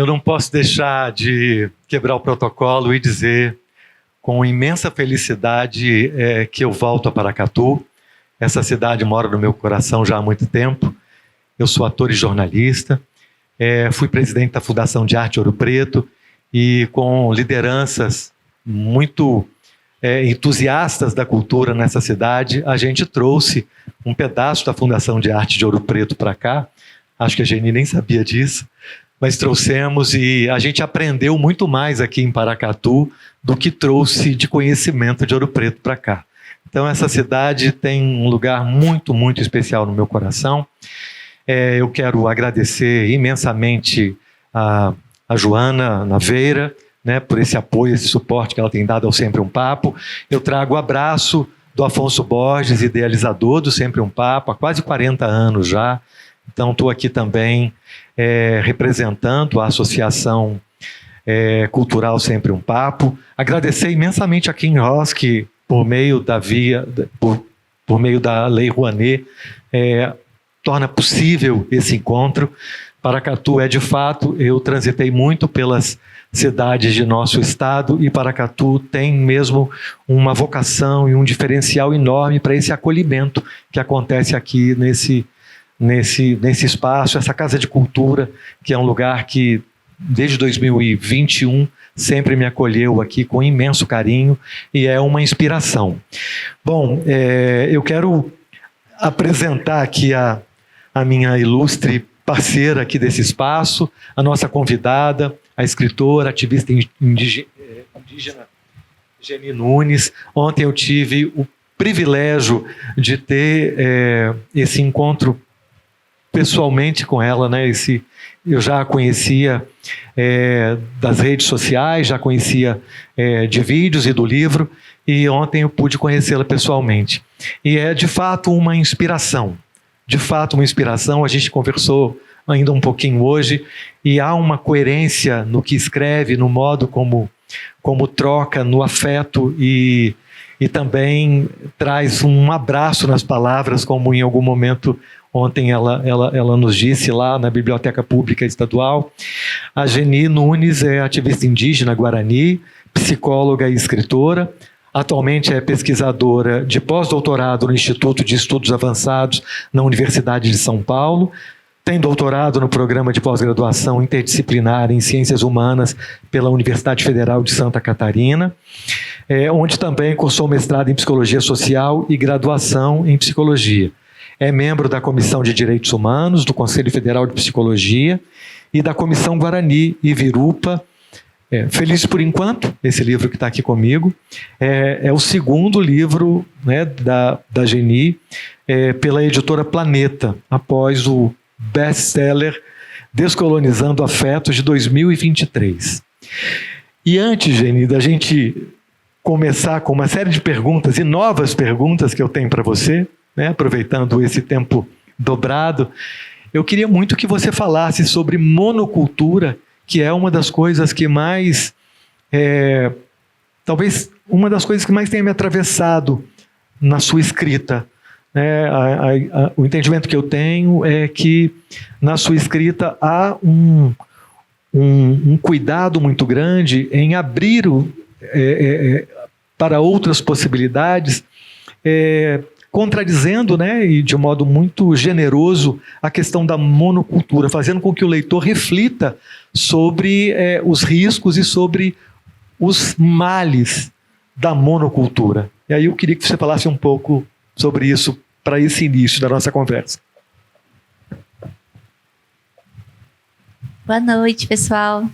Eu não posso deixar de quebrar o protocolo e dizer com imensa felicidade que eu volto a Paracatu. Essa cidade mora no meu coração já há muito tempo. Eu sou ator e jornalista, fui presidente da Fundação de Arte Ouro Preto e com lideranças muito entusiastas da cultura nessa cidade, a gente trouxe um pedaço da Fundação de Arte de Ouro Preto para cá. Acho que a Geni nem sabia disso, mas trouxemos e a gente aprendeu muito mais aqui em Paracatu do que trouxe de conhecimento de Ouro Preto para cá. Então essa cidade tem um lugar muito, muito especial no meu coração. Eu quero agradecer imensamente a Joana Naveira, né, por esse apoio, esse suporte que ela tem dado ao Sempre um Papo. Eu trago o abraço do Afonso Borges, idealizador do Sempre um Papo, há quase 40 anos já. Então estou aqui também representando a Associação Cultural Sempre um Papo. Agradecer imensamente a Kim Ross, que por meio da Lei Rouanet, torna possível esse encontro. Paracatu de fato, eu transitei muito pelas cidades de nosso estado e Paracatu tem mesmo uma vocação e um diferencial enorme para esse acolhimento que acontece aqui nesse espaço, essa Casa de Cultura, que é um lugar que desde 2021 sempre me acolheu aqui com imenso carinho e é uma inspiração. Bom, eu quero apresentar aqui a minha ilustre parceira aqui desse espaço, a nossa convidada, a escritora, ativista indígena Geni Nunes. Ontem eu tive o privilégio de ter esse encontro pessoalmente com ela, né? Eu já a conhecia das redes sociais, já conhecia de vídeos e do livro, e ontem eu pude conhecê-la pessoalmente. E é de fato uma inspiração. De fato, uma inspiração. A gente conversou ainda um pouquinho hoje e há uma coerência no que escreve, no modo como troca, no afeto e também traz um abraço nas palavras, como em algum momento ontem ela nos disse lá na Biblioteca Pública Estadual. A Geni Nunes é ativista indígena guarani, psicóloga e escritora. Atualmente é pesquisadora de pós-doutorado no Instituto de Estudos Avançados na Universidade de São Paulo. Tem doutorado no programa de pós-graduação interdisciplinar em Ciências Humanas pela Universidade Federal de Santa Catarina, onde também cursou mestrado em Psicologia Social e graduação em Psicologia. É membro da Comissão de Direitos Humanos, do Conselho Federal de Psicologia e da Comissão Guarani e Virupa. Feliz por Enquanto, esse livro que está aqui comigo, é o segundo livro, né, da Geni, pela editora Planeta, após o best-seller Descolonizando Afetos, de 2023. E antes, Geni, da gente começar com uma série de perguntas e novas perguntas que eu tenho para você, né, aproveitando esse tempo dobrado, eu queria muito que você falasse sobre monocultura, que é uma das coisas que mais, talvez uma das coisas que mais tenha me atravessado na sua escrita. O entendimento que eu tenho é que na sua escrita há um cuidado muito grande em abrir para outras possibilidades, contradizendo, né, e de um modo muito generoso a questão da monocultura, fazendo com que o leitor reflita sobre os riscos e sobre os males da monocultura. E aí eu queria que você falasse um pouco sobre isso para esse início da nossa conversa. Boa noite, pessoal.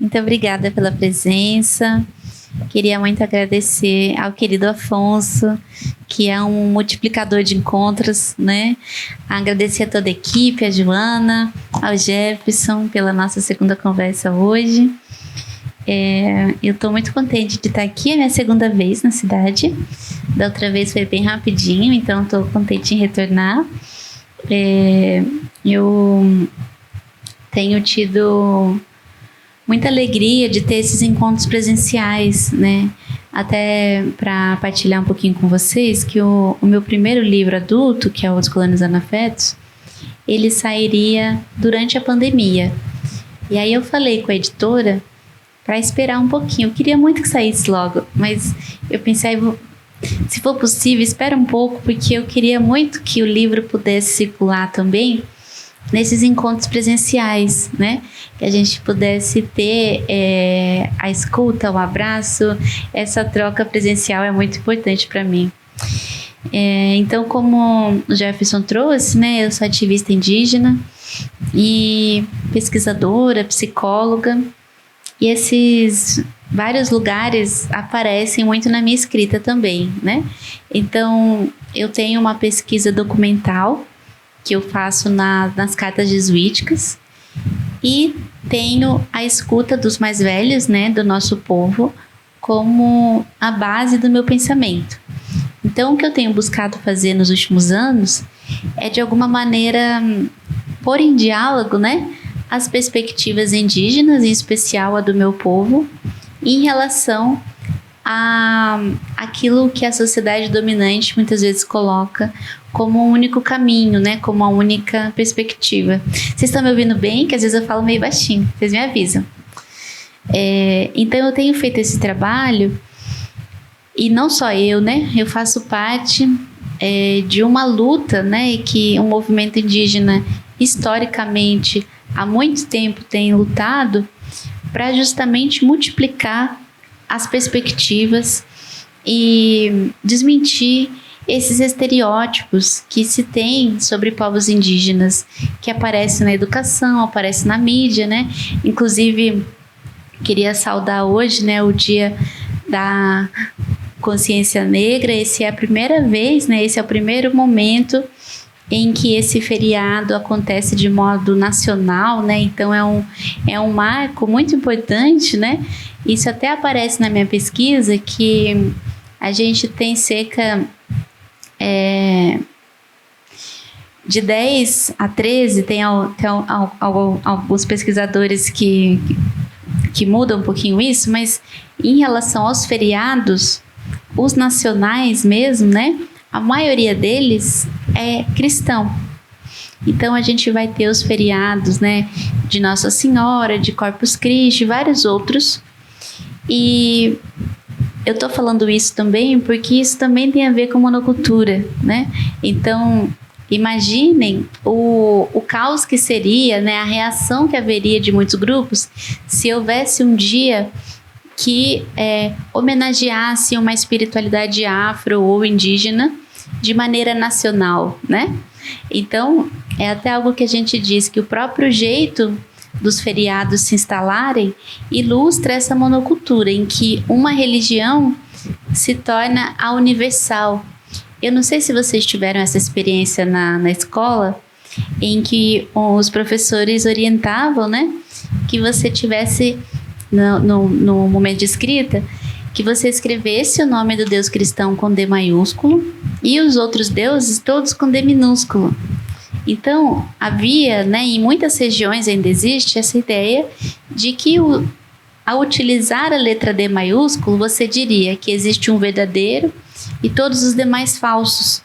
Muito obrigada pela presença. Queria muito agradecer ao querido Afonso, que é um multiplicador de encontros, né? Agradecer a toda a equipe, a Joana, ao Jefferson, pela nossa segunda conversa hoje. Eu estou muito contente de estar aqui, é minha segunda vez na cidade. Da outra vez foi bem rapidinho, então estou contente em retornar. Eu tenho tido muita alegria de ter esses encontros presenciais, né? Até para partilhar um pouquinho com vocês que o meu primeiro livro adulto, que é o Descolonizando Afetos, ele sairia durante a pandemia. E aí eu falei com a editora para esperar um pouquinho. Eu queria muito que saísse logo, mas eu pensei, se for possível, espera um pouco, porque eu queria muito que o livro pudesse circular também nesses encontros presenciais, né? Que a gente pudesse ter a escuta, o abraço, essa troca presencial é muito importante para mim. Então, como o Jefferson trouxe, né? Eu sou ativista indígena e pesquisadora, psicóloga, e esses vários lugares aparecem muito na minha escrita também, né? Então, eu tenho uma pesquisa documental que eu faço nas cartas jesuíticas e tenho a escuta dos mais velhos, né, do nosso povo, como a base do meu pensamento. Então, o que eu tenho buscado fazer nos últimos anos é, de alguma maneira, pôr em diálogo, né, as perspectivas indígenas, em especial a do meu povo, em relação a aquilo que a sociedade dominante muitas vezes coloca como o único caminho, né? Como a única perspectiva. Vocês estão me ouvindo bem? Que às vezes eu falo meio baixinho, vocês me avisam. Então eu tenho feito esse trabalho, e não só eu, né? Eu faço parte de uma luta, né? Que um movimento indígena, historicamente, há muito tempo tem lutado para justamente multiplicar as perspectivas e desmentir esses estereótipos que se tem sobre povos indígenas, que aparecem na educação, aparecem na mídia, né? Inclusive, queria saudar hoje, né, o Dia da Consciência Negra. Esse é a primeira vez, né? Esse é o primeiro momento em que esse feriado acontece de modo nacional, né? Então é um marco muito importante, né? Isso até aparece na minha pesquisa, que a gente tem cerca de 10 a 13, tem alguns pesquisadores que mudam um pouquinho isso, mas em relação aos feriados, os nacionais mesmo, né? A maioria deles é cristão. Então a gente vai ter os feriados, né, de Nossa Senhora, de Corpus Christi, vários outros. E eu tô falando isso também porque isso também tem a ver com monocultura, né? Então, imaginem o caos que seria, né, a reação que haveria de muitos grupos se houvesse um dia que homenageasse uma espiritualidade afro ou indígena de maneira nacional, né? Então, é até algo que a gente diz, que o próprio jeito dos feriados se instalarem ilustra essa monocultura, em que uma religião se torna a universal. Eu não sei se vocês tiveram essa experiência na escola, em que os professores orientavam, né, que você tivesse, no momento de escrita, que você escrevesse o nome do Deus cristão com D maiúsculo e os outros deuses todos com D minúsculo. Então, havia, né, em muitas regiões ainda existe essa ideia de que ao utilizar a letra D maiúsculo, você diria que existe um verdadeiro e todos os demais falsos.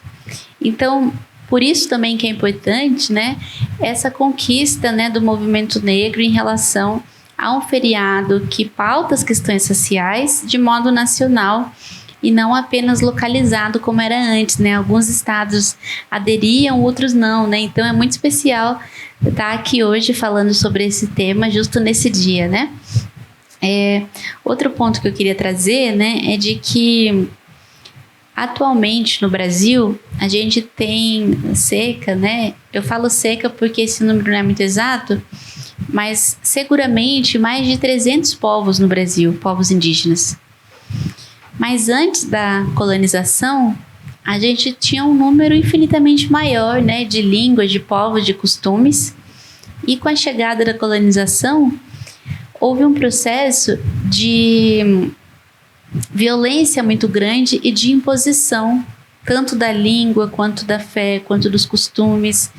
Então, por isso também que é importante, né, essa conquista, né, do movimento negro em relação a um feriado que pauta as questões sociais de modo nacional e não apenas localizado como era antes, né? Alguns estados aderiam, outros não, né? Então é muito especial estar aqui hoje falando sobre esse tema justo nesse dia, né? Outro ponto que eu queria trazer, né, é de que atualmente no Brasil a gente tem cerca, né? Eu falo cerca porque esse número não é muito exato, mas seguramente mais de 300 povos no Brasil, povos indígenas. Mas antes da colonização, a gente tinha um número infinitamente maior, né, de línguas, de povos, de costumes. E com a chegada da colonização, houve um processo de violência muito grande e de imposição, tanto da língua, quanto da fé, quanto dos costumes.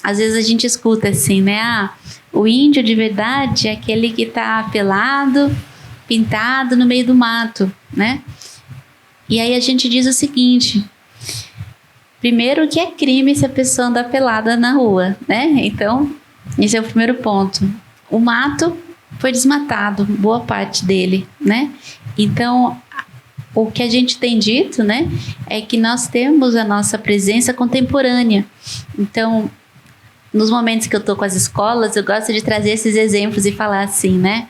Às vezes a gente escuta assim, né? O índio de verdade é aquele que está pelado, pintado no meio do mato, né? E aí a gente diz o seguinte: primeiro, que é crime se a pessoa andar pelada na rua, né? Então, esse é o primeiro ponto. o mato foi desmatado, boa parte dele, né? Então, o que a gente tem dito, né, é que nós temos a nossa presença contemporânea. Então, nos momentos que eu estou com as escolas, eu gosto de trazer esses exemplos e falar assim, né?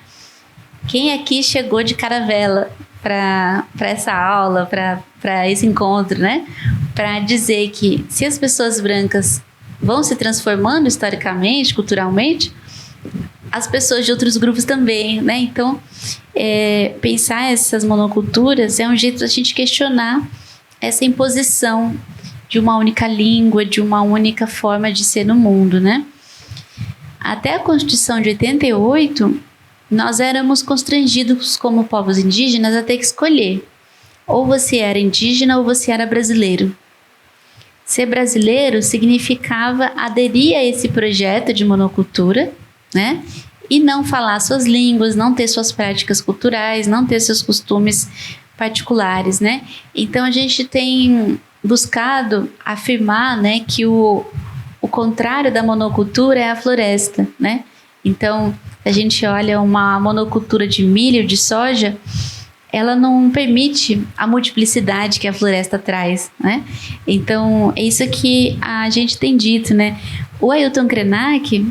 Quem aqui chegou de caravela para essa aula, para esse encontro, né? Para dizer que se as pessoas brancas vão se transformando historicamente, culturalmente, as pessoas de outros grupos também, né? Então, pensar essas monoculturas é um jeito da gente questionar essa imposição de uma única língua, de uma única forma de ser no mundo, né? Até a Constituição de 88, nós éramos constrangidos como povos indígenas a ter que escolher. Ou você era indígena ou você era brasileiro. Ser brasileiro significava aderir a esse projeto de monocultura, né? E não falar suas línguas, não ter suas práticas culturais, não ter seus costumes particulares, né? Então a gente tem buscado afirmar, né, que o contrário da monocultura é a floresta, né? Então, a gente olha uma monocultura de milho, de soja, ela não permite a multiplicidade que a floresta traz, né? Então, é isso que a gente tem dito, né? O Ailton Krenak,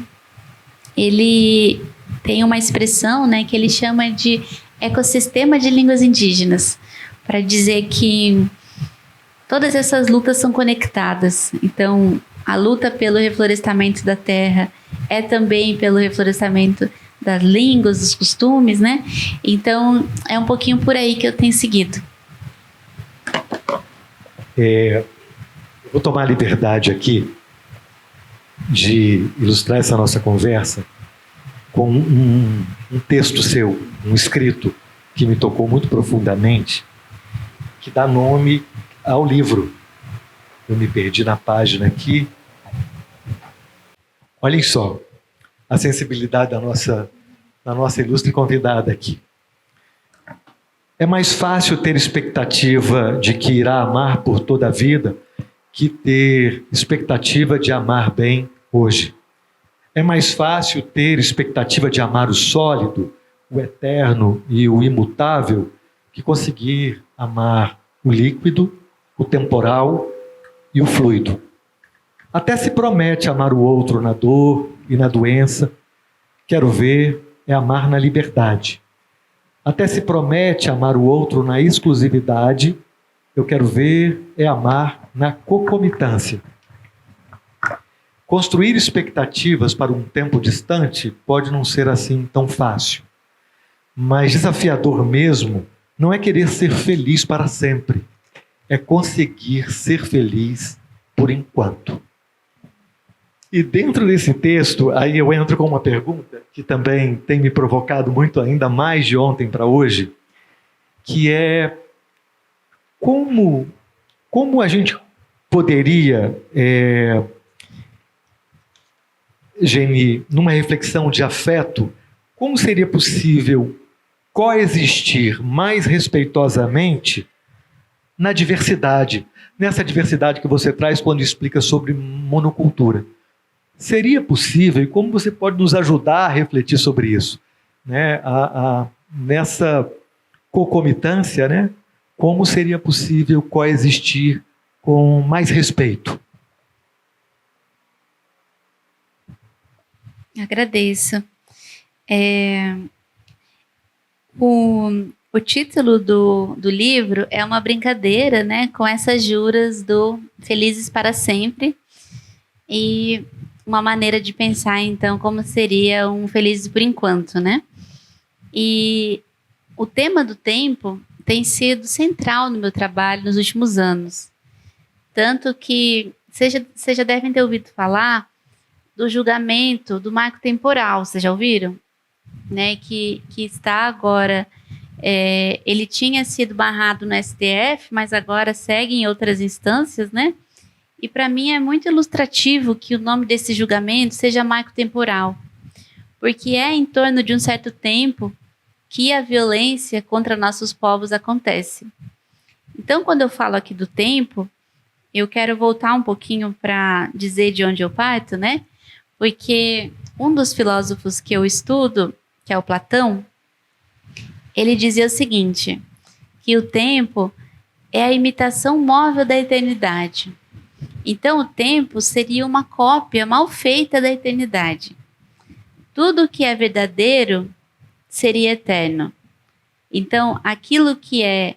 ele tem uma expressão, né, que ele chama de ecossistema de línguas indígenas, para dizer que todas essas lutas são conectadas. Então, a luta pelo reflorestamento da terra é também pelo reflorestamento das línguas, dos costumes, né? Então, é um pouquinho por aí que eu tenho seguido. Vou tomar a liberdade aqui de ilustrar essa nossa conversa com um texto seu, um escrito que me tocou muito profundamente, que dá nome ao livro. Eu me perdi na página aqui. Olhem só a sensibilidade da nossa ilustre convidada aqui. É mais fácil ter expectativa de que irá amar por toda a vida que ter expectativa de amar bem hoje. É mais fácil ter expectativa de amar o sólido, o eterno e o imutável que conseguir amar o líquido, o temporal e o fluido. Até se promete amar o outro na dor e na doença. Quero ver é amar na liberdade. Até se promete amar o outro na exclusividade. Eu quero ver é amar na concomitância. Construir expectativas para um tempo distante pode não ser assim tão fácil. Mas desafiador mesmo não é querer ser feliz para sempre. É conseguir ser feliz por enquanto. E dentro desse texto, aí eu entro com uma pergunta que também tem me provocado muito ainda mais de ontem para hoje, que é como a gente poderia, Geni, numa reflexão de afeto, como seria possível coexistir mais respeitosamente na diversidade, nessa diversidade que você traz quando explica sobre monocultura? Seria possível, e como você pode nos ajudar a refletir sobre isso, né? Nessa concomitância, né? Como seria possível coexistir com mais respeito? Agradeço. O título do livro é uma brincadeira, né, com essas juras do Felizes para Sempre, e uma maneira de pensar, então, como seria um Felizes por Enquanto, né? E o tema do tempo tem sido central no meu trabalho nos últimos anos. Tanto que vocês já devem ter ouvido falar do julgamento do marco temporal, vocês já ouviram? Né? Que está agora... ele tinha sido barrado no STF, mas agora segue em outras instâncias, né? E para mim é muito ilustrativo que o nome desse julgamento seja marco temporal, porque é em torno de um certo tempo que a violência contra nossos povos acontece. Então, quando eu falo aqui do tempo, eu quero voltar um pouquinho para dizer de onde eu parto, né? porque um dos filósofos que eu estudo, que é o Platão, ele dizia o seguinte, que o tempo é a imitação móvel da eternidade. Então, o tempo seria uma cópia mal feita da eternidade. Tudo que é verdadeiro seria eterno. Então, aquilo que é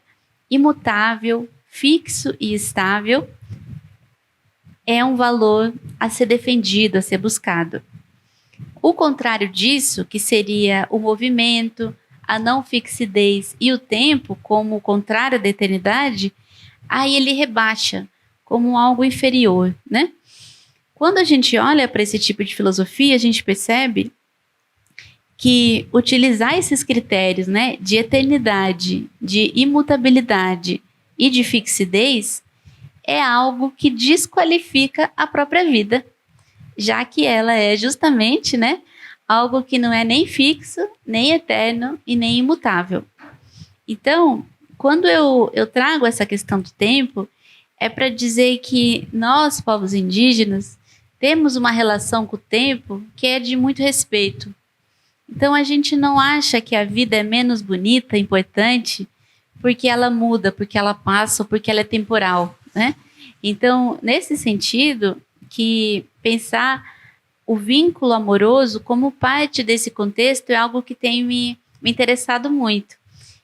imutável, fixo e estável é um valor a ser defendido, a ser buscado. O contrário disso, que seria o movimento, a não fixidez e o tempo, como o contrário da eternidade, aí ele rebaixa como algo inferior, né? Quando a gente olha para esse tipo de filosofia, a gente percebe que utilizar esses critérios, né, de eternidade, de imutabilidade e de fixidez é algo que desqualifica a própria vida, já que ela é justamente, né, algo que não é nem fixo, nem eterno e nem imutável. Então, quando eu trago essa questão do tempo, é para dizer que nós, povos indígenas, temos uma relação com o tempo que é de muito respeito. Então, a gente não acha que a vida é menos bonita, importante, porque ela muda, porque ela passa, ou porque ela é temporal, né? Então, nesse sentido, que pensar o vínculo amoroso como parte desse contexto é algo que tem me interessado muito.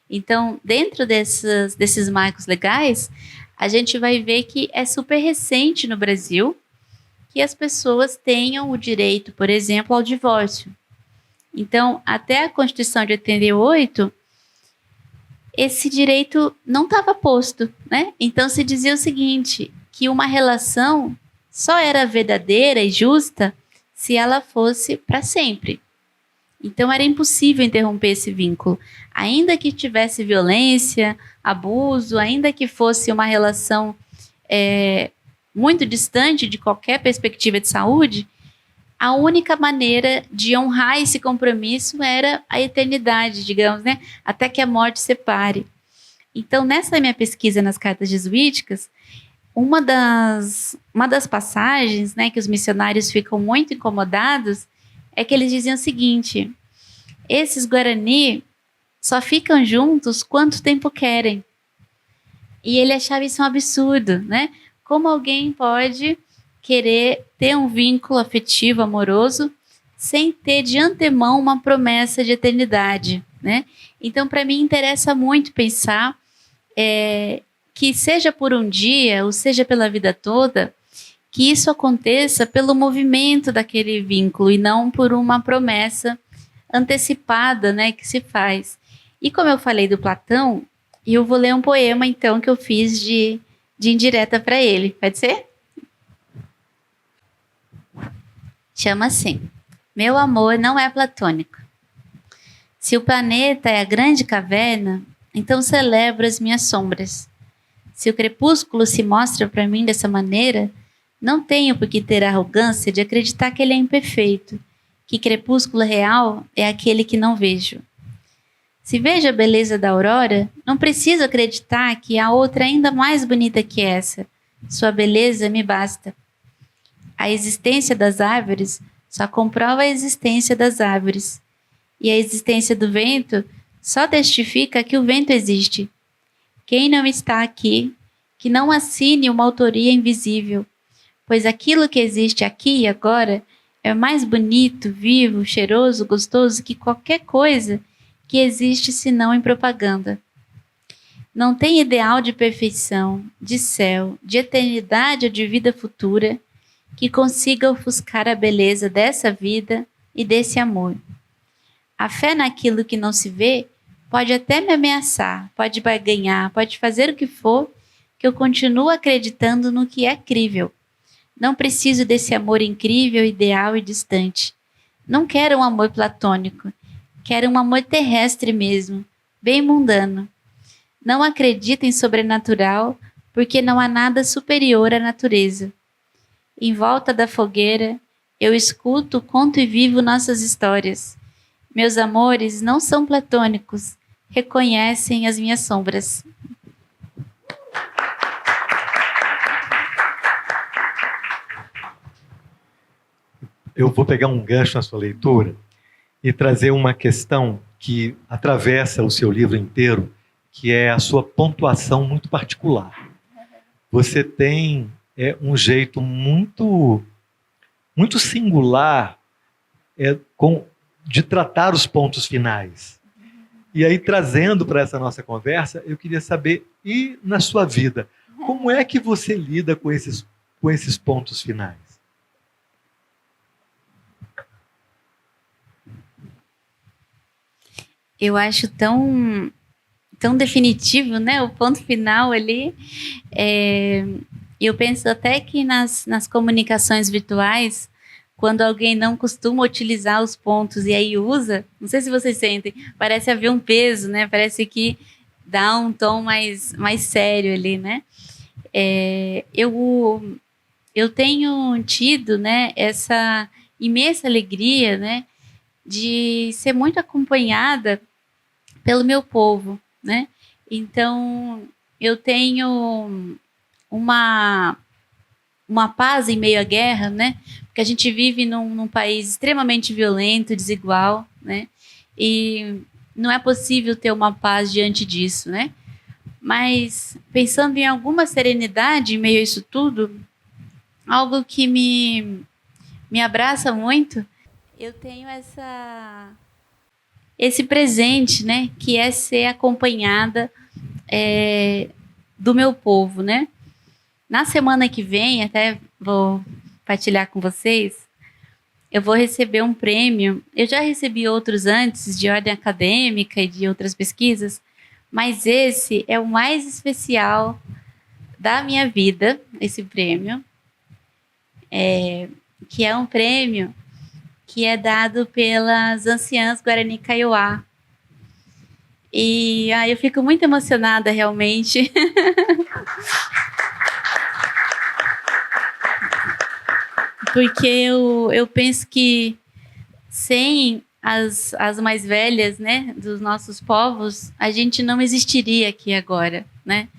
Então, dentro desses marcos legais, a gente vai ver que é super recente no Brasil que as pessoas tenham o direito, por exemplo, ao divórcio. Então, até a Constituição de 88, esse direito não estava posto, né? Então, se dizia o seguinte, que uma relação só era verdadeira e justa se ela fosse para sempre. Então, era impossível interromper esse vínculo. Ainda que tivesse violência, abuso, ainda que fosse uma relação muito distante de qualquer perspectiva de saúde, a única maneira de honrar esse compromisso era a eternidade, digamos, né? Até que a morte separe. Então, nessa minha pesquisa nas cartas jesuíticas, uma das passagens, né, que os missionários ficam muito incomodados é que eles diziam o seguinte: esses Guarani só ficam juntos quanto tempo querem. E ele achava isso um absurdo, né? Como alguém pode querer ter um vínculo afetivo, amoroso, sem ter de antemão uma promessa de eternidade, né? Então, para mim, interessa muito pensar que seja por um dia, ou seja pela vida toda, que isso aconteça pelo movimento daquele vínculo e não por uma promessa antecipada, né, que se faz. E como eu falei do Platão, eu vou ler um poema, então, que eu fiz de indireta para ele. Pode ser? Chama assim: Meu amor não é platônico. Se o planeta é a grande caverna, então celebro as minhas sombras. Se o crepúsculo se mostra para mim dessa maneira, não tenho por que ter a arrogância de acreditar que ele é imperfeito, que crepúsculo real é aquele que não vejo. Se vejo a beleza da aurora, não preciso acreditar que há outra ainda mais bonita que essa. Sua beleza me basta. A existência das árvores só comprova a existência das árvores. E a existência do vento só testifica que o vento existe. Quem não está aqui, que não assine uma autoria invisível, pois aquilo que existe aqui e agora é mais bonito, vivo, cheiroso, gostoso que qualquer coisa que existe senão em propaganda. Não tem ideal de perfeição, de céu, de eternidade ou de vida futura que consiga ofuscar a beleza dessa vida e desse amor. A fé naquilo que não se vê pode até me ameaçar, pode barganhar, pode fazer o que for, que eu continuo acreditando no que é crível. Não preciso desse amor incrível, ideal e distante. Não quero um amor platônico. Quero um amor terrestre mesmo, bem mundano. Não acredito em sobrenatural, porque não há nada superior à natureza. Em volta da fogueira, eu escuto, conto e vivo nossas histórias. Meus amores não são platônicos, reconhecem as minhas sombras. eu vou pegar um gancho na sua leitura e trazer uma questão que atravessa o seu livro inteiro, que é a sua pontuação muito particular. Você tem um jeito muito, muito singular de tratar os pontos finais. E aí, trazendo para essa nossa conversa, eu queria saber, e na sua vida, como é que você lida com esses pontos finais? Eu acho tão definitivo, né? O ponto final ali. Eu penso até que nas comunicações virtuais, quando alguém não costuma utilizar os pontos e aí usa, não sei se vocês sentem, parece haver um peso, né? Parece que dá um tom mais sério ali, né? Eu tenho tido, né, essa imensa alegria, né, de ser muito acompanhada pelo meu povo, né? Então, eu tenho uma paz em meio à guerra, né? Porque a gente vive num país extremamente violento, desigual, né? E não é possível ter uma paz diante disso, né? Mas pensando em alguma serenidade em meio a isso tudo, algo que me abraça muito, eu tenho esse presente, né? Que é ser acompanhada do meu povo, né? Na semana que vem, até vou partilhar com vocês, eu vou receber um prêmio. Eu já recebi outros antes, de ordem acadêmica e de outras pesquisas, mas esse é o mais especial da minha vida, esse prêmio, que é um prêmio que é dado pelas anciãs Guarani Kaiowá. E eu fico muito emocionada, realmente. Porque eu penso que sem as mais velhas, né, dos nossos povos, a gente não existiria aqui agora, né?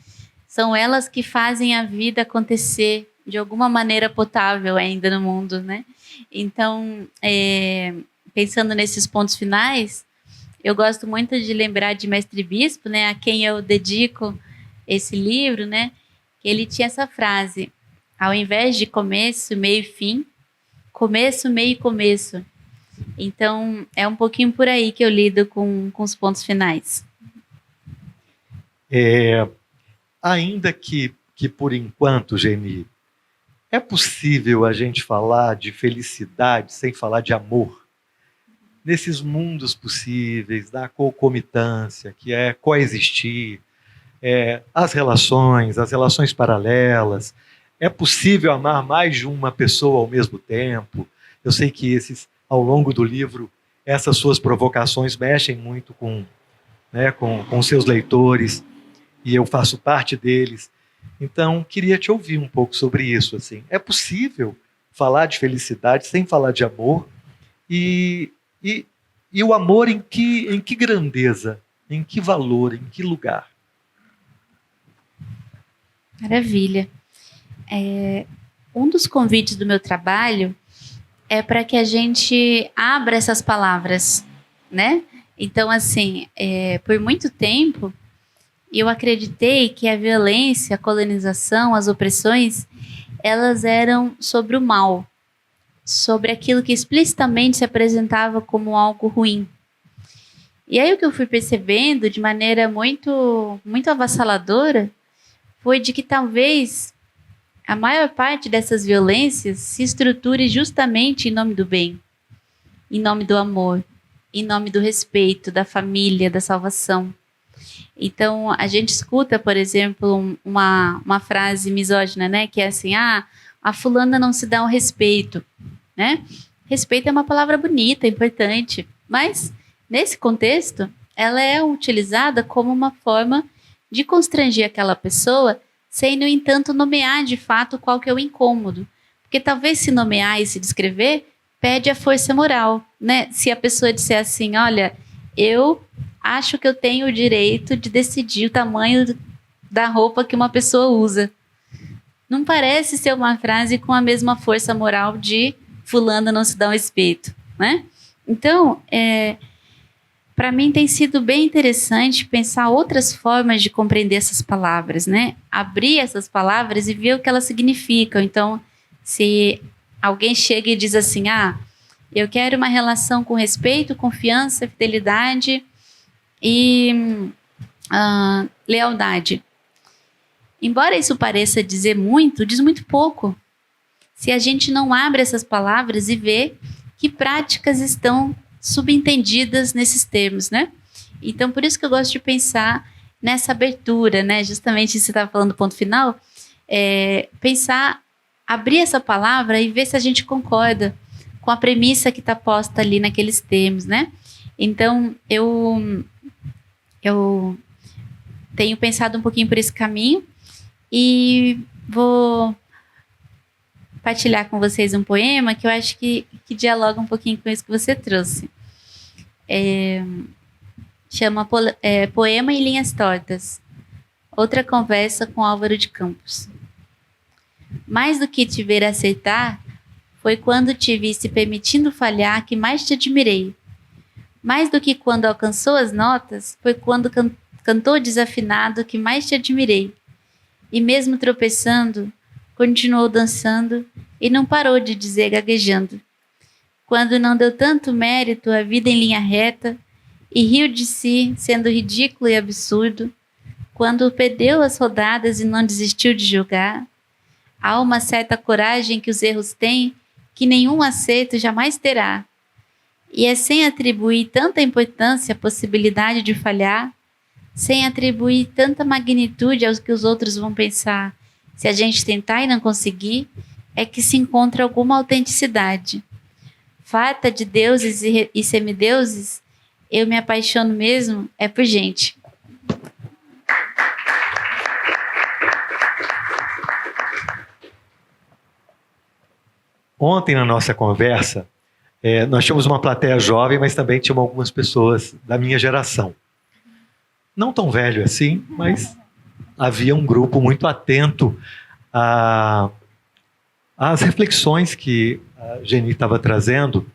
São elas que fazem a vida acontecer de alguma maneira potável ainda no mundo, né? Então, pensando nesses pontos finais, eu gosto muito de lembrar de Mestre Bispo, né, a quem eu dedico esse livro, né? Ele tinha essa frase: ao invés de começo, meio e fim, começo, meio e começo. Então, é um pouquinho por aí que eu lido com os pontos finais. Ainda que por enquanto, Geni, é possível a gente falar de felicidade sem falar de amor? Nesses mundos possíveis, da concomitância, que é coexistir, as relações paralelas. É possível amar mais de uma pessoa ao mesmo tempo? Eu sei que ao longo do livro, essas suas provocações mexem muito com seus leitores, e eu faço parte deles. Então, queria te ouvir um pouco sobre isso. Assim. É possível falar de felicidade sem falar de amor? E o amor em que grandeza, em que valor, em que lugar? Maravilha. Um dos convites do meu trabalho é para que a gente abra essas palavras, né? Então, assim, por muito tempo, eu acreditei que a violência, a colonização, as opressões, elas eram sobre o mal, sobre aquilo que explicitamente se apresentava como algo ruim. E aí o que eu fui percebendo de maneira muito, muito avassaladora foi de que talvez a maior parte dessas violências se estruture justamente em nome do bem, em nome do amor, em nome do respeito, da família, da salvação. Então, a gente escuta, por exemplo, uma frase misógina, né? Que é assim, a fulana não se dá um respeito, né? Respeito é uma palavra bonita, importante, mas, nesse contexto, ela é utilizada como uma forma de constranger aquela pessoa, sem, no entanto, nomear de fato qual que é o incômodo. Porque talvez se nomear e se descrever, perde a força moral, né? Se a pessoa disser assim, olha, eu acho que eu tenho o direito de decidir o tamanho da roupa que uma pessoa usa. Não parece ser uma frase com a mesma força moral de fulano não se dá um espeto, né? Então, para mim tem sido bem interessante pensar outras formas de compreender essas palavras, né? Abrir essas palavras e ver o que elas significam. Então, se alguém chega e diz assim, eu quero uma relação com respeito, confiança, fidelidade e lealdade. Embora isso pareça dizer muito, diz muito pouco. Se a gente não abre essas palavras e vê que práticas estão subentendidas nesses termos, né? Então, por isso que eu gosto de pensar nessa abertura, né? Justamente você estava falando do ponto final, pensar, abrir essa palavra e ver se a gente concorda com a premissa que está posta ali naqueles termos, né? Então, eu tenho pensado um pouquinho por esse caminho e vou partilhar com vocês um poema que eu acho que dialoga um pouquinho com isso que você trouxe. Chama Poema em Linhas Tortas. Outra conversa com Álvaro de Campos. Mais do que te ver acertar, foi quando te vi se permitindo falhar que mais te admirei. Mais do que quando alcançou as notas, foi quando cantou desafinado que mais te admirei. E mesmo tropeçando, continuou dançando e não parou de dizer gaguejando. Quando não deu tanto mérito à vida em linha reta e riu de si, sendo ridículo e absurdo, quando perdeu as rodadas e não desistiu de jogar, há uma certa coragem que os erros têm que nenhum acerto jamais terá. E é sem atribuir tanta importância à possibilidade de falhar, sem atribuir tanta magnitude aos que os outros vão pensar. Se a gente tentar e não conseguir, é que se encontra alguma autenticidade. Farta de deuses e semideuses, eu me apaixono mesmo por gente. Ontem, na nossa conversa, nós tínhamos uma plateia jovem, mas também tinham algumas pessoas da minha geração. Não tão velho assim, mas havia um grupo muito atento às reflexões que a Geni estava trazendo.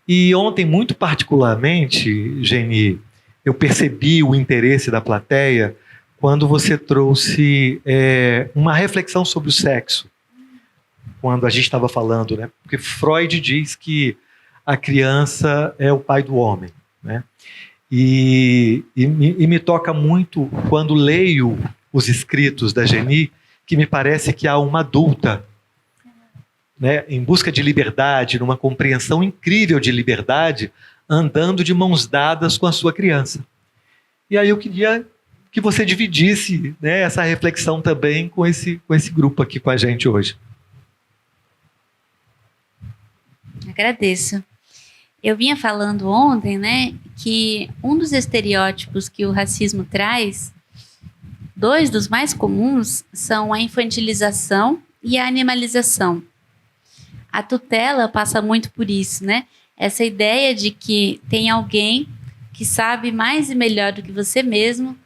E ontem, muito particularmente, Geni, eu percebi o interesse da plateia quando você trouxe uma reflexão sobre o sexo. Quando a gente estava falando, né? Porque Freud diz que a criança é o pai do homem, né? E me toca muito quando leio os escritos da Geni, que me parece que há uma adulta, né, em busca de liberdade, numa compreensão incrível de liberdade, andando de mãos dadas com a sua criança. E aí eu queria que você dividisse, né, essa reflexão também com esse grupo aqui com a gente hoje. Agradeço. Eu vinha falando ontem, né, que um dos estereótipos que o racismo traz, dois dos mais comuns, são a infantilização e a animalização. A tutela passa muito por isso, né? Essa ideia de que tem alguém que sabe mais e melhor do que você mesmo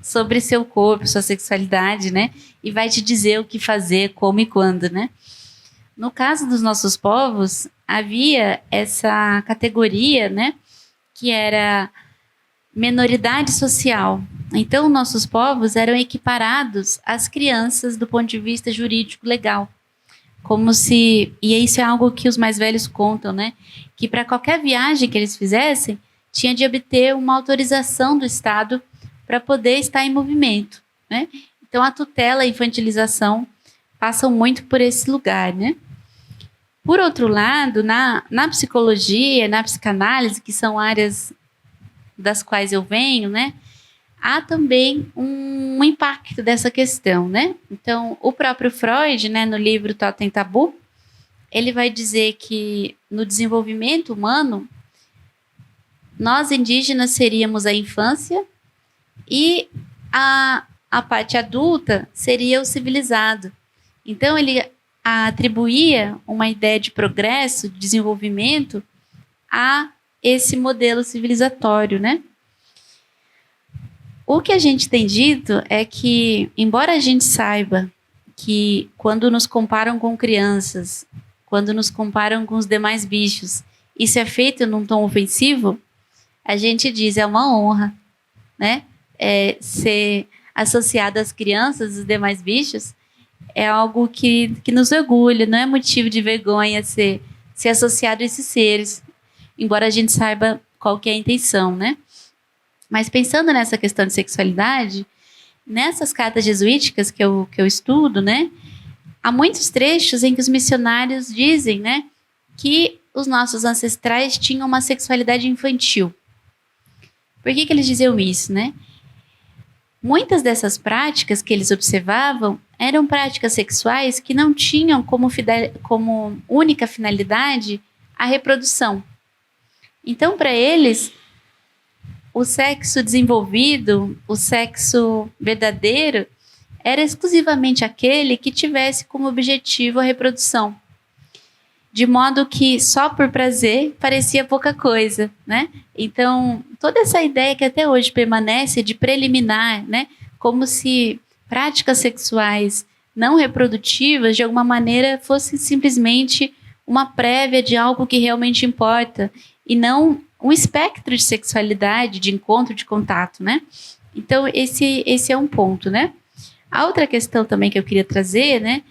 sobre seu corpo, sua sexualidade, né? E vai te dizer o que fazer, como e quando, né? No caso dos nossos povos, havia essa categoria, né, que era menoridade social. Então, nossos povos eram equiparados às crianças do ponto de vista jurídico legal. Como se, e isso é algo que os mais velhos contam, né, que para qualquer viagem que eles fizessem, tinha de obter uma autorização do Estado para poder estar em movimento, né? Então, a tutela e a infantilização passam muito por esse lugar, né? Por outro lado, na psicologia, na psicanálise, que são áreas das quais eu venho, né, há também um impacto dessa questão, né? Então, o próprio Freud, né, no livro Totem Tabu, ele vai dizer que no desenvolvimento humano, nós indígenas seríamos a infância e a parte adulta seria o civilizado. Então, ele atribuía uma ideia de progresso, de desenvolvimento a esse modelo civilizatório, né? O que a gente tem dito é que, embora a gente saiba que quando nos comparam com crianças, quando nos comparam com os demais bichos, isso é feito num tom ofensivo, a gente diz, é uma honra, né? Ser associado às crianças, os demais bichos, é algo que nos orgulha, não é motivo de vergonha ser associado a esses seres, embora a gente saiba qual que é a intenção, né? Mas pensando nessa questão de sexualidade, nessas cartas jesuíticas que eu estudo, né, há muitos trechos em que os missionários dizem, né, que os nossos ancestrais tinham uma sexualidade infantil. Por que eles diziam isso, né? Muitas dessas práticas que eles observavam eram práticas sexuais que não tinham como única finalidade a reprodução. Então, para eles, o sexo desenvolvido, o sexo verdadeiro, era exclusivamente aquele que tivesse como objetivo a reprodução. De modo que só por prazer parecia pouca coisa, né? Então, toda essa ideia que até hoje permanece de preliminar, né? Como se práticas sexuais não reprodutivas, de alguma maneira, fossem simplesmente uma prévia de algo que realmente importa, e não um espectro de sexualidade, de encontro, de contato, né? Então, esse é um ponto, né? A outra questão também que eu queria trazer, né,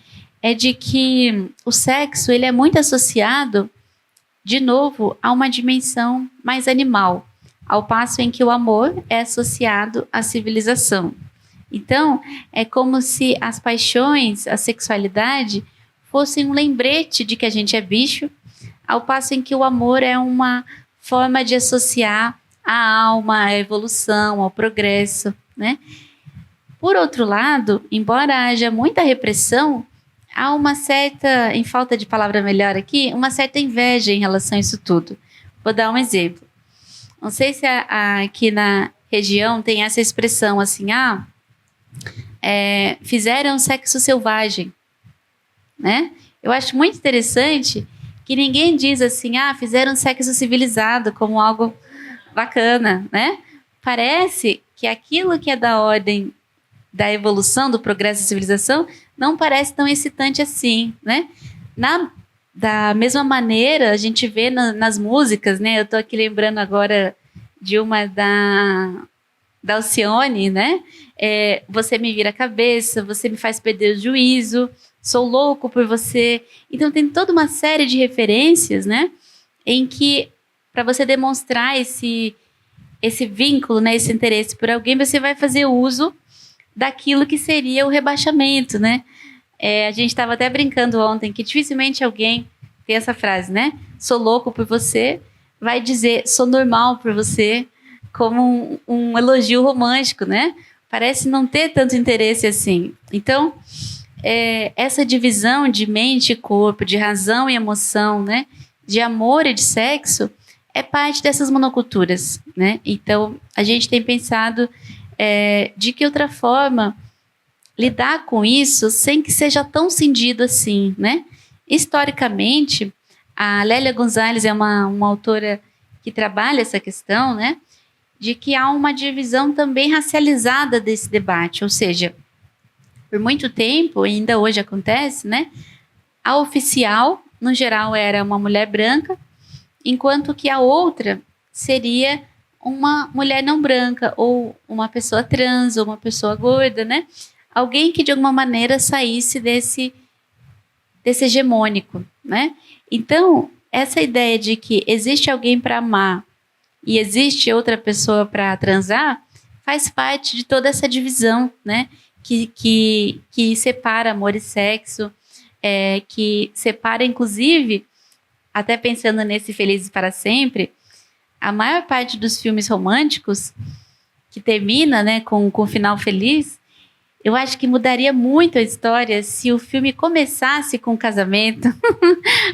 é de que o sexo ele é muito associado, de novo, a uma dimensão mais animal, ao passo em que o amor é associado à civilização. Então, é como se as paixões, a sexualidade, fossem um lembrete de que a gente é bicho, ao passo em que o amor é uma forma de associar a alma, a evolução, ao progresso, né? Por outro lado, embora haja muita repressão, há uma certa, em falta de palavra melhor aqui, uma certa inveja em relação a isso tudo. Vou dar um exemplo. Não sei se aqui na região tem essa expressão assim, fizeram sexo selvagem, né? Eu acho muito interessante que ninguém diz assim, fizeram sexo civilizado como algo bacana, né? Parece que aquilo que é da ordem da evolução, do progresso da civilização, não parece tão excitante assim, né? Da mesma maneira, a gente vê nas músicas, né? Eu estou aqui lembrando agora de uma da Alcione, né? Você me vira a cabeça, você me faz perder o juízo, sou louco por você. Então tem toda uma série de referências, né? Em que, para você demonstrar esse vínculo, né? Esse interesse por alguém, você vai fazer uso daquilo que seria o rebaixamento, né? A gente estava até brincando ontem que dificilmente alguém tem essa frase, né? Sou louco por você, vai dizer sou normal por você, como um elogio romântico, né? Parece não ter tanto interesse assim. Então, essa divisão de mente e corpo, de razão e emoção, né? De amor e de sexo, é parte dessas monoculturas, né? Então, a gente tem pensado de que outra forma lidar com isso sem que seja tão cindido assim, né? Historicamente, a Lélia Gonzalez é uma autora que trabalha essa questão, né? De que há uma divisão também racializada desse debate, ou seja, por muito tempo, ainda hoje acontece, né? A oficial, no geral, era uma mulher branca, enquanto que a outra seria uma mulher não branca, ou uma pessoa trans, ou uma pessoa gorda, né? Alguém que de alguma maneira saísse desse hegemônico, né? Então, essa ideia de que existe alguém para amar e existe outra pessoa para transar, faz parte de toda essa divisão, né? Que separa amor e sexo, que separa, inclusive, até pensando nesse Felizes para Sempre, a maior parte dos filmes românticos que termina, né, com um final feliz, eu acho que mudaria muito a história se o filme começasse com o casamento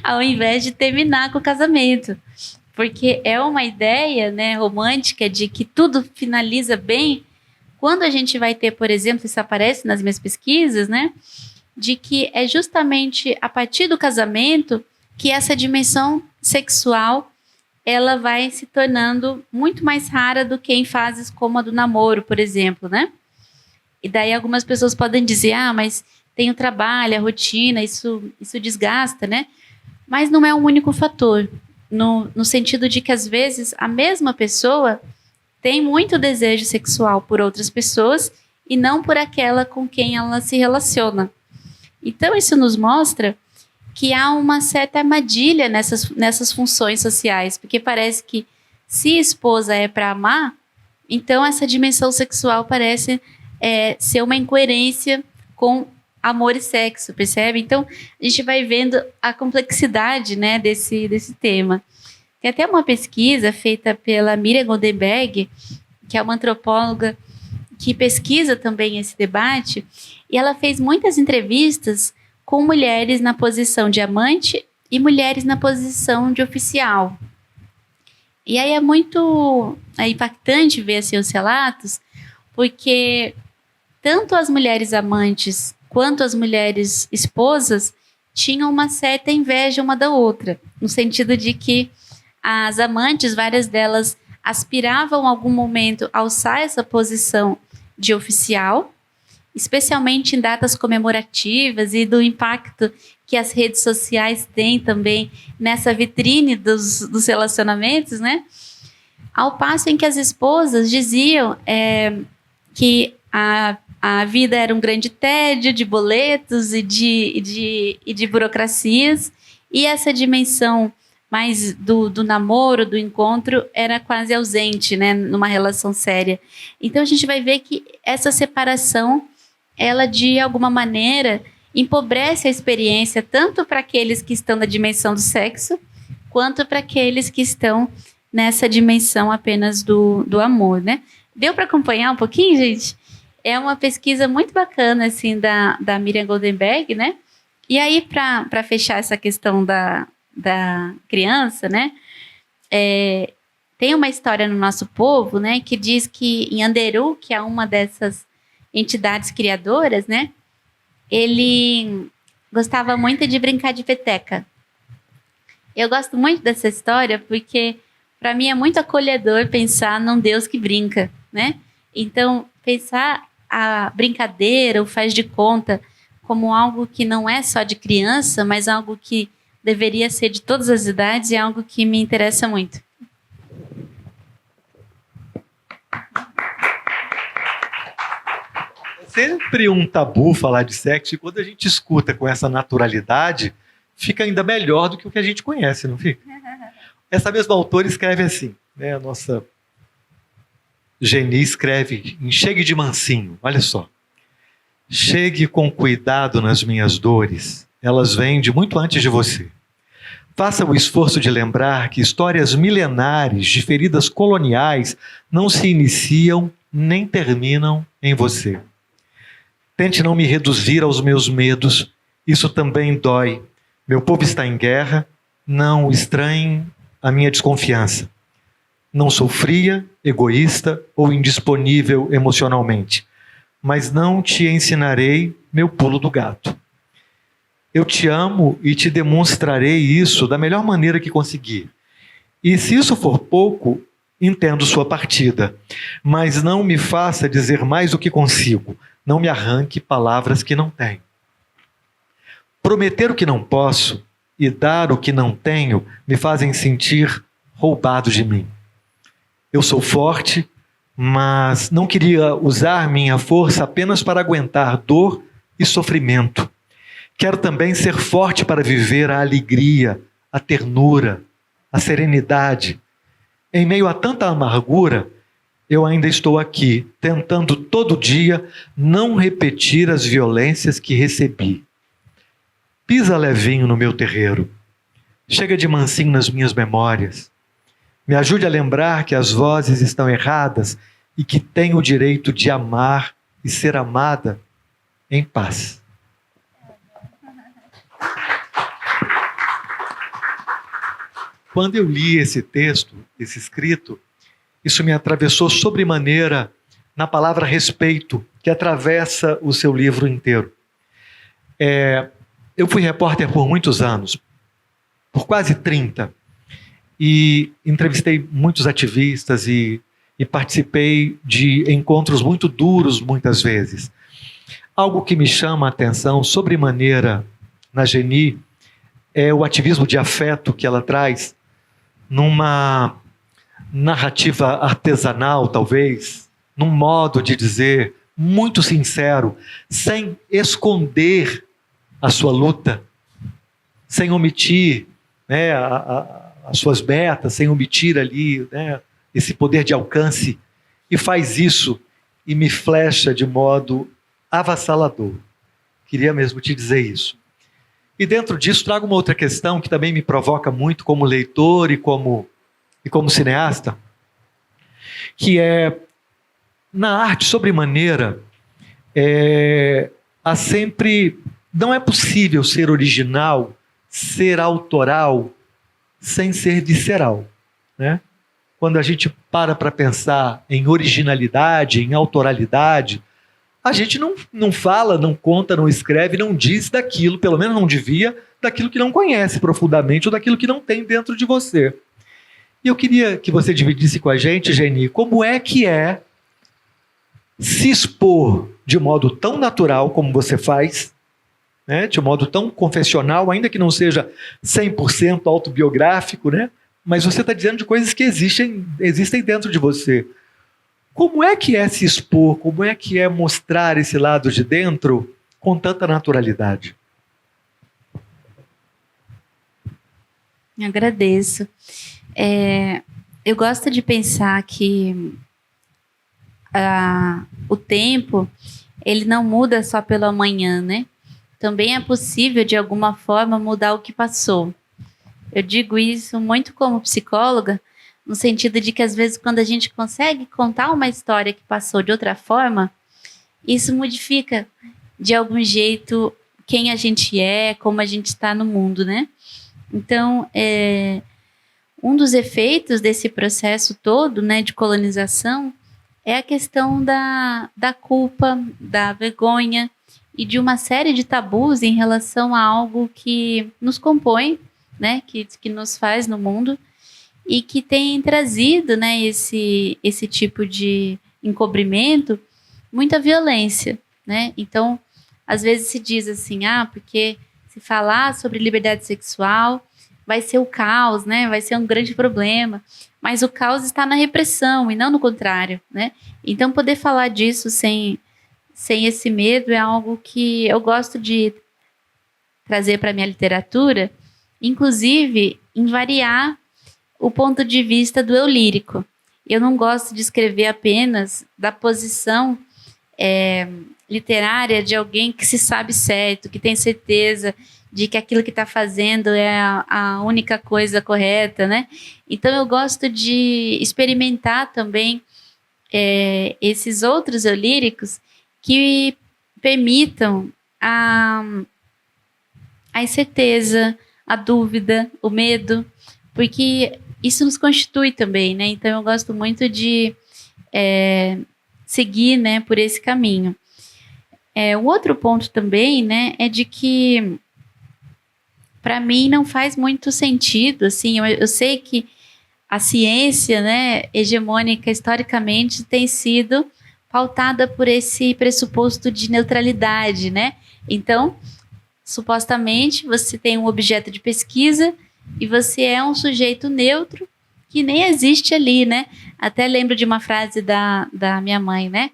ao invés de terminar com o casamento. Porque é uma ideia, né, romântica de que tudo finaliza bem. Quando a gente vai ter, por exemplo, isso aparece nas minhas pesquisas, né, de que é justamente a partir do casamento que essa dimensão sexual ela vai se tornando muito mais rara do que em fases como a do namoro, por exemplo, né? E daí algumas pessoas podem dizer, mas tem o trabalho, a rotina, isso desgasta, né? Mas não é um único fator, no sentido de que às vezes a mesma pessoa tem muito desejo sexual por outras pessoas e não por aquela com quem ela se relaciona. Então isso nos mostra que há uma certa armadilha nessas funções sociais, porque parece que se esposa é para amar, então essa dimensão sexual parece ser uma incoerência com amor e sexo, percebe? Então a gente vai vendo a complexidade, né, desse tema. Tem até uma pesquisa feita pela Miriam Goldenberg, que é uma antropóloga que pesquisa também esse debate, e ela fez muitas entrevistas com mulheres na posição de amante e mulheres na posição de oficial. E aí é muito impactante ver assim, os relatos, porque tanto as mulheres amantes quanto as mulheres esposas tinham uma certa inveja uma da outra, no sentido de que as amantes, várias delas aspiravam em algum momento a alçar essa posição de oficial, especialmente em datas comemorativas e do impacto que as redes sociais têm também nessa vitrine dos relacionamentos, né? Ao passo em que as esposas diziam que a vida era um grande tédio de boletos e de burocracias, e essa dimensão mais do namoro, do encontro, era quase ausente, né, numa relação séria. Então a gente vai ver que essa separação, ela de alguma maneira empobrece a experiência tanto para aqueles que estão na dimensão do sexo, quanto para aqueles que estão nessa dimensão apenas do amor, né? Deu para acompanhar um pouquinho, gente? É uma pesquisa muito bacana, assim, da Miriam Goldenberg, né? E aí, para fechar essa questão da criança, né? Tem uma história no nosso povo, né? Que diz que em Anderu, que é uma dessas entidades criadoras, né? Ele gostava muito de brincar de peteca. Eu gosto muito dessa história porque, para mim, é muito acolhedor pensar num Deus que brinca, né? Então, pensar a brincadeira, o faz de conta, como algo que não é só de criança, mas algo que deveria ser de todas as idades, é algo que me interessa muito. É sempre um tabu falar de sexo, e quando a gente escuta com essa naturalidade, fica ainda melhor do que o que a gente conhece, não fica? Essa mesma autora escreve assim, né? A nossa Geni escreve em Chegue de mansinho, olha só. Chegue com cuidado nas minhas dores, elas vêm de muito antes de você. Faça o esforço de lembrar que histórias milenares de feridas coloniais não se iniciam nem terminam em você. Tente não me reduzir aos meus medos, isso também dói. Meu povo está em guerra, não estranhem a minha desconfiança. Não sou fria, egoísta ou indisponível emocionalmente, mas não te ensinarei meu pulo do gato. Eu te amo e te demonstrarei isso da melhor maneira que conseguir. E se isso for pouco, entendo sua partida, mas não me faça dizer mais do que consigo, não me arranque palavras que não tenho. Prometer o que não posso e dar o que não tenho me fazem sentir roubado de mim. Eu sou forte, mas não queria usar minha força apenas para aguentar dor e sofrimento. Quero também ser forte para viver a alegria, a ternura, a serenidade. Em meio a tanta amargura, eu ainda estou aqui, tentando todo dia não repetir as violências que recebi. Pisa levinho no meu terreiro. Chega de mansinho nas minhas memórias. Me ajude a lembrar que as vozes estão erradas e que tenho o direito de amar e ser amada em paz. Quando eu li esse texto, esse escrito, isso me atravessou sobremaneira na palavra respeito, que atravessa o seu livro inteiro. Eu fui repórter por muitos anos, por quase 30, e entrevistei muitos ativistas e participei de encontros muito duros muitas vezes. Algo que me chama a atenção sobremaneira na Geni é o ativismo de afeto que ela traz numa narrativa artesanal, talvez, num modo de dizer muito sincero, sem esconder a sua luta, sem omitir, né, as suas metas, sem omitir ali, né, esse poder de alcance, e faz isso e me flecha de modo avassalador. Queria mesmo te dizer isso. E dentro disso trago uma outra questão que também me provoca muito como leitor e como cineasta, que é, na arte sobremaneira, há sempre, não é possível ser original, ser autoral, sem ser visceral, né? Quando a gente para pensar em originalidade, em autoralidade, a gente não fala, não conta, não escreve, não diz daquilo, pelo menos não devia, daquilo que não conhece profundamente ou daquilo que não tem dentro de você. E eu queria que você dividisse com a gente, Geni, como é que é se expor de modo tão natural como você faz, né, de modo tão confessional, ainda que não seja 100% autobiográfico, né, mas você está dizendo de coisas que existem dentro de você. Como é que é se expor? Como é que é mostrar esse lado de dentro com tanta naturalidade? Agradeço. Eu gosto de pensar que o tempo, ele não muda só pelo amanhã, né? Também é possível, de alguma forma, mudar o que passou. Eu digo isso muito como psicóloga, no sentido de que, às vezes, quando a gente consegue contar uma história que passou de outra forma, isso modifica, de algum jeito, quem a gente é, como a gente está no mundo, né? Então, um dos efeitos desse processo todo, né, de colonização, é a questão da culpa, da vergonha e de uma série de tabus em relação a algo que nos compõe, né, que nos faz no mundo e que tem trazido, né, esse tipo de encobrimento, muita violência, né? Então, às vezes se diz assim, porque se falar sobre liberdade sexual vai ser o caos, né? Vai ser um grande problema. Mas o caos está na repressão e não no contrário, né? Então, poder falar disso sem esse medo é algo que eu gosto de trazer para a minha literatura, inclusive em variar o ponto de vista do eu lírico. Eu não gosto de escrever apenas da posição literária de alguém que se sabe certo, que tem certeza de que aquilo que está fazendo é a única coisa correta, né? Então eu gosto de experimentar também esses outros eu líricos que permitam a incerteza, a dúvida, o medo, porque isso nos constitui também, né? Então eu gosto muito de seguir, né, por esse caminho. O outro ponto também, né, é de que para mim não faz muito sentido, assim, eu sei que a ciência, né, hegemônica historicamente tem sido pautada por esse pressuposto de neutralidade, né? Então, supostamente, você tem um objeto de pesquisa e você é um sujeito neutro que nem existe ali, né? Até lembro de uma frase da minha mãe, né?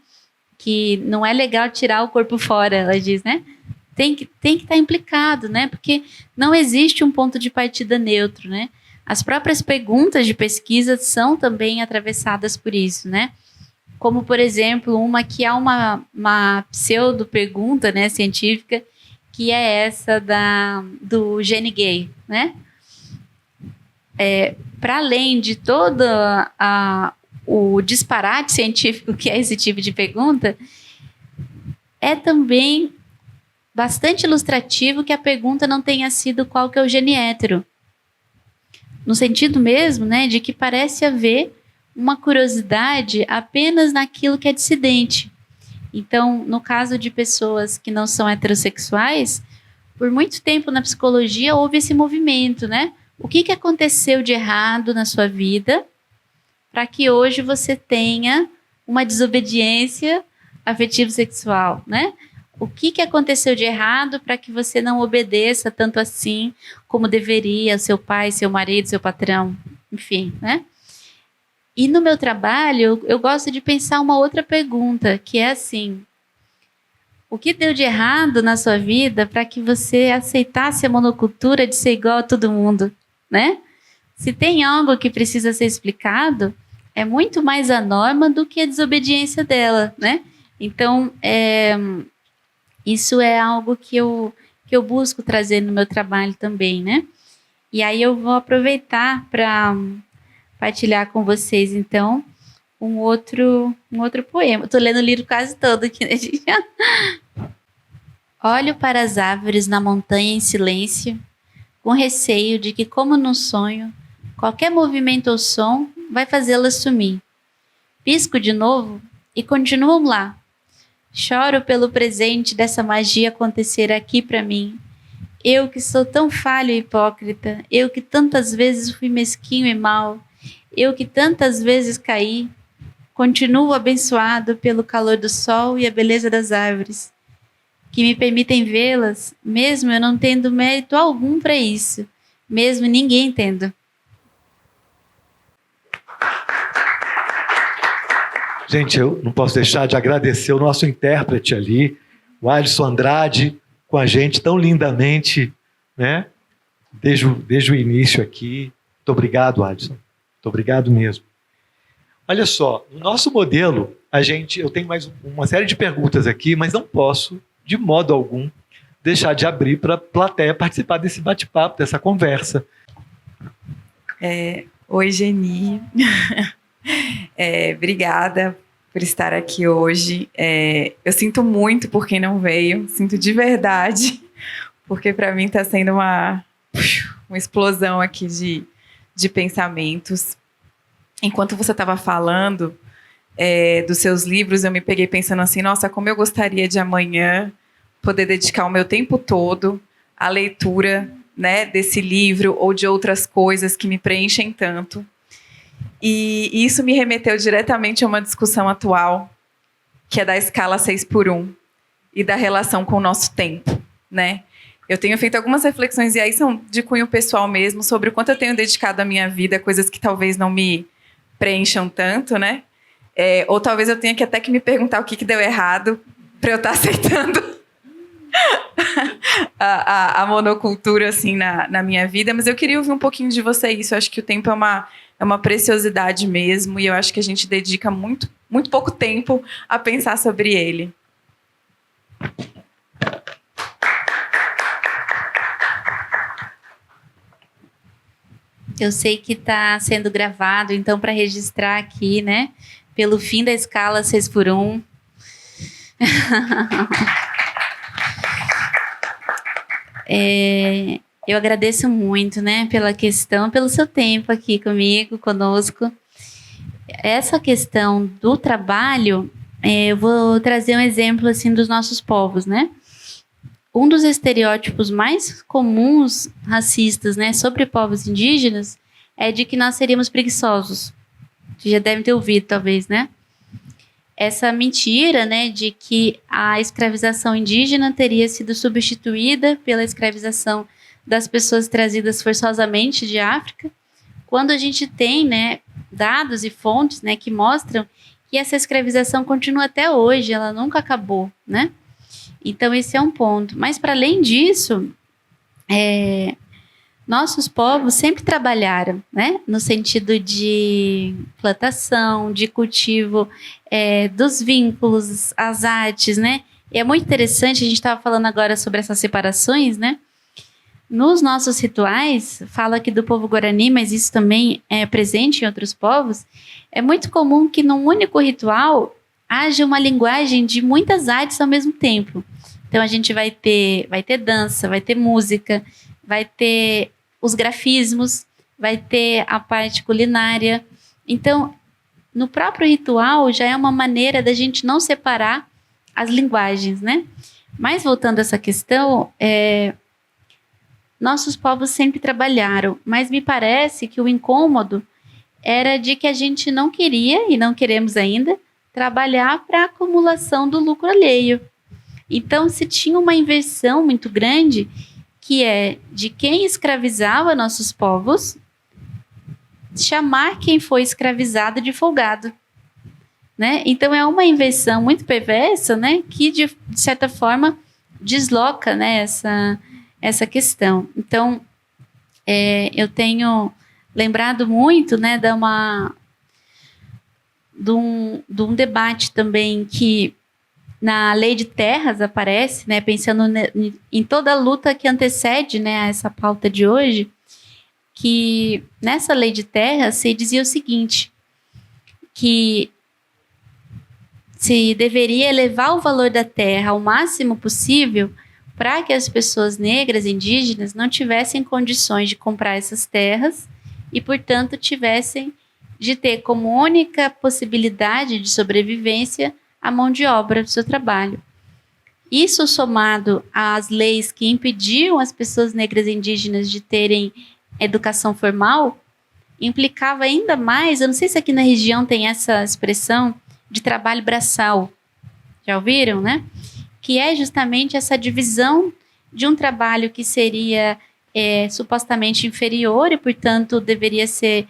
Que não é legal tirar o corpo fora, ela diz, né? Tem que estar implicado, né? Porque não existe um ponto de partida neutro, né? As próprias perguntas de pesquisa são também atravessadas por isso, né? Como, por exemplo, uma que há uma pseudo-pergunta, né, científica, que é essa do gene gay, né? Para além de todo o disparate científico que é esse tipo de pergunta, é também bastante ilustrativo que a pergunta não tenha sido qual que é o gene hétero. No sentido mesmo, né, de que parece haver uma curiosidade apenas naquilo que é dissidente. Então, no caso de pessoas que não são heterossexuais, por muito tempo na psicologia houve esse movimento, né? O que aconteceu de errado na sua vida para que hoje você tenha uma desobediência afetivo-sexual, né? O que aconteceu de errado para que você não obedeça tanto assim como deveria seu pai, seu marido, seu patrão, enfim, né? E no meu trabalho, eu gosto de pensar uma outra pergunta, que é assim: o que deu de errado na sua vida para que você aceitasse a monocultura de ser igual a todo mundo, né? Se tem algo que precisa ser explicado, é muito mais a norma do que a desobediência dela, né? Então, isso é algo que eu busco trazer no meu trabalho também, né? E aí eu vou aproveitar para partilhar com vocês, então, um outro poema. Estou lendo o livro quase todo aqui, né, gente? Olho para as árvores na montanha em silêncio, com receio de que, como num sonho, qualquer movimento ou som vai fazê-las sumir. Pisco de novo e continuam lá. Choro pelo presente dessa magia acontecer aqui para mim. Eu que sou tão falho e hipócrita, eu que tantas vezes fui mesquinho e mau, eu que tantas vezes caí, continuo abençoado pelo calor do sol e a beleza das árvores, que me permitem vê-las, mesmo eu não tendo mérito algum para isso, mesmo ninguém tendo. Gente, eu não posso deixar de agradecer o nosso intérprete ali, o Alisson Andrade, com a gente tão lindamente, né? Desde o início aqui. Muito obrigado, Alisson. Muito obrigado mesmo. Olha só, no nosso modelo, eu tenho mais uma série de perguntas aqui, mas não posso, de modo algum, deixar de abrir para a plateia participar desse bate-papo, dessa conversa. Oi, Geni. Obrigada por estar aqui hoje. Eu sinto muito por quem não veio, sinto de verdade, porque para mim está sendo uma explosão aqui de pensamentos. Enquanto você estava falando dos seus livros, eu me peguei pensando assim, nossa, como eu gostaria de amanhã poder dedicar o meu tempo todo à leitura, né, desse livro ou de outras coisas que me preenchem tanto. E isso me remeteu diretamente a uma discussão atual, que é da escala 6x1 e da relação com o nosso tempo, né? Eu tenho feito algumas reflexões, e aí são de cunho pessoal mesmo, sobre o quanto eu tenho dedicado a minha vida a coisas que talvez não me preencham tanto, né? Ou talvez eu tenha que até que me perguntar o que deu errado para eu estar aceitando a monocultura assim, na minha vida. Mas eu queria ouvir um pouquinho de você isso. Eu acho que o tempo é uma preciosidade mesmo, e eu acho que a gente dedica muito, muito pouco tempo a pensar sobre ele. Eu sei que está sendo gravado, então, para registrar aqui, né? Pelo fim da escala 6x1. Eu agradeço muito, né? Pela questão, pelo seu tempo aqui comigo, conosco. Essa questão do trabalho, eu vou trazer um exemplo, assim, dos nossos povos, né? Um dos estereótipos mais comuns racistas, né, sobre povos indígenas é de que nós seríamos preguiçosos. Você já deve ter ouvido, talvez, né? Essa mentira, né, de que a escravização indígena teria sido substituída pela escravização das pessoas trazidas forçosamente de África, quando a gente tem, né, dados e fontes, né, que mostram que essa escravização continua até hoje, ela nunca acabou, né? Então, esse é um ponto. Mas, para além disso, nossos povos sempre trabalharam, né? No sentido de plantação, de cultivo dos vínculos, as artes, né? E é muito interessante, a gente estava falando agora sobre essas separações, né? Nos nossos rituais, fala aqui do povo Guarani, mas isso também é presente em outros povos, é muito comum que num único ritual haja uma linguagem de muitas artes ao mesmo tempo. Então, a gente vai ter dança, vai ter música, vai ter os grafismos, vai ter a parte culinária. Então, no próprio ritual, já é uma maneira da gente não separar as linguagens, né? Mas, voltando a essa questão, nossos povos sempre trabalharam, mas me parece que o incômodo era de que a gente não queria, e não queremos ainda, trabalhar para a acumulação do lucro alheio. Então, se tinha uma inversão muito grande, que é de quem escravizava nossos povos, chamar quem foi escravizado de folgado, né? Então, é uma inversão muito perversa, né? Que, de certa forma, desloca, né, essa questão. Então, eu tenho lembrado muito, né, de um debate também que na lei de terras aparece, né, pensando em toda a luta que antecede, né, a essa pauta de hoje, que nessa lei de terras se dizia o seguinte, que se deveria elevar o valor da terra ao máximo possível para que as pessoas negras, indígenas, não tivessem condições de comprar essas terras e, portanto, tivessem de ter como única possibilidade de sobrevivência a mão de obra do seu trabalho. Isso somado às leis que impediam as pessoas negras e indígenas de terem educação formal, implicava ainda mais, eu não sei se aqui na região tem essa expressão, de trabalho braçal. Já ouviram, né? Que é justamente essa divisão de um trabalho que seria supostamente inferior e, portanto, deveria ser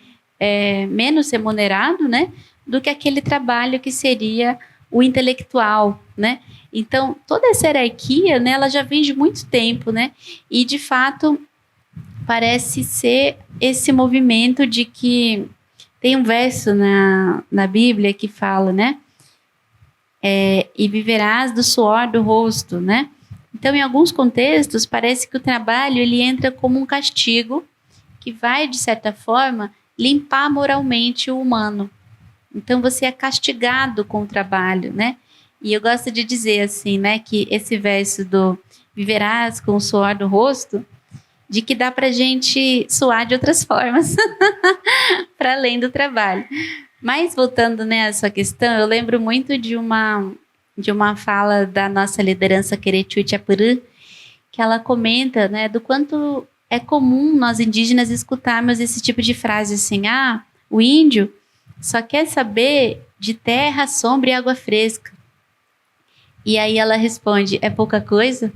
menos remunerado, né? Do que aquele trabalho que seria o intelectual, né? Então, toda essa hierarquia, né, ela já vem de muito tempo, né? E, de fato, parece ser esse movimento de que tem um verso na Bíblia que fala, né? E viverás do suor do rosto, né? Então, em alguns contextos, parece que o trabalho ele entra como um castigo que vai, de certa forma, limpar moralmente o humano. Então, você é castigado com o trabalho, né? E eu gosto de dizer assim, né, que esse verso do viverás com o suor do rosto, de que dá para a gente suar de outras formas, para além do trabalho. Mas, voltando, né, a essa questão, eu lembro muito de uma fala da nossa liderança Querechu Itchapuru, que ela comenta, né, do quanto é comum nós indígenas escutarmos esse tipo de frase assim, o índio só quer saber de terra, sombra e água fresca. E aí ela responde, é pouca coisa?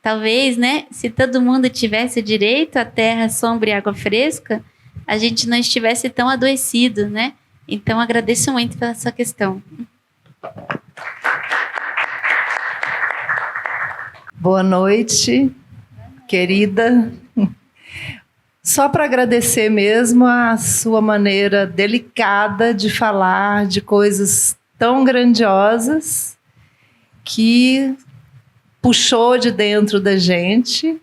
Talvez, né, se todo mundo tivesse direito a terra, sombra e água fresca, a gente não estivesse tão adoecido, né? Então, agradeço muito pela sua questão. Boa noite, querida. Só para agradecer mesmo a sua maneira delicada de falar de coisas tão grandiosas que puxou de dentro da gente,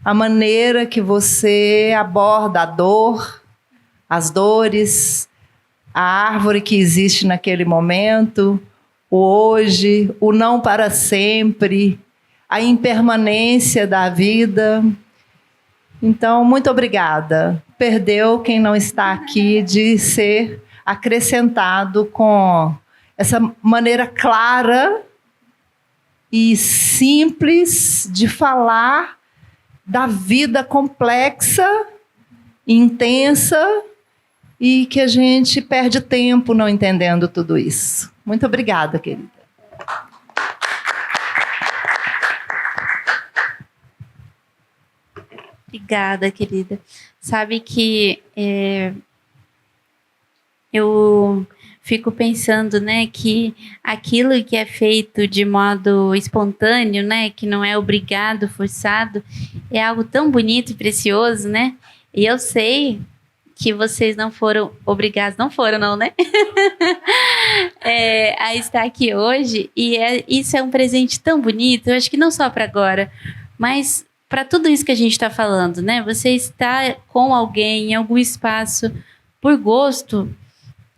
a maneira que você aborda a dor, as dores, a árvore que existe naquele momento, o hoje, o não para sempre, a impermanência da vida. Então, muito obrigada. Perdeu quem não está aqui de ser acrescentado com essa maneira clara e simples de falar da vida complexa, intensa e que a gente perde tempo não entendendo tudo isso. Muito obrigada, querida. Obrigada, querida. Sabe que eu fico pensando, né, que aquilo que é feito de modo espontâneo, né, que não é obrigado, forçado, é algo tão bonito e precioso, né? E eu sei que vocês não foram obrigados, não foram não, né? A estar aqui hoje, e isso é um presente tão bonito, eu acho que não só para agora, mas para tudo isso que a gente está falando, né? Você está com alguém em algum espaço por gosto,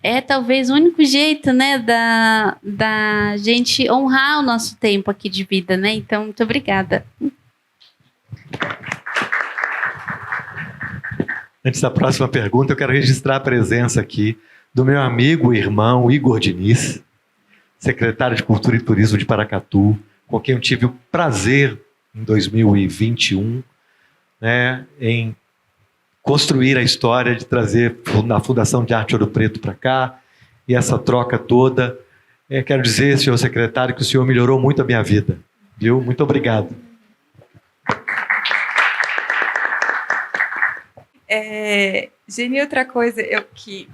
é talvez o único jeito, né, da gente honrar o nosso tempo aqui de vida, né? Então, muito obrigada. Antes da próxima pergunta, eu quero registrar a presença aqui do meu amigo e irmão Igor Diniz, secretário de Cultura e Turismo de Paracatu, com quem eu tive o prazer, em 2021, né, em construir a história de trazer a Fundação de Arte Ouro Preto para cá, e essa troca toda Quero dizer, senhor secretário, que o senhor melhorou muito a minha vida. Viu? Muito obrigado. Geni, outra coisa que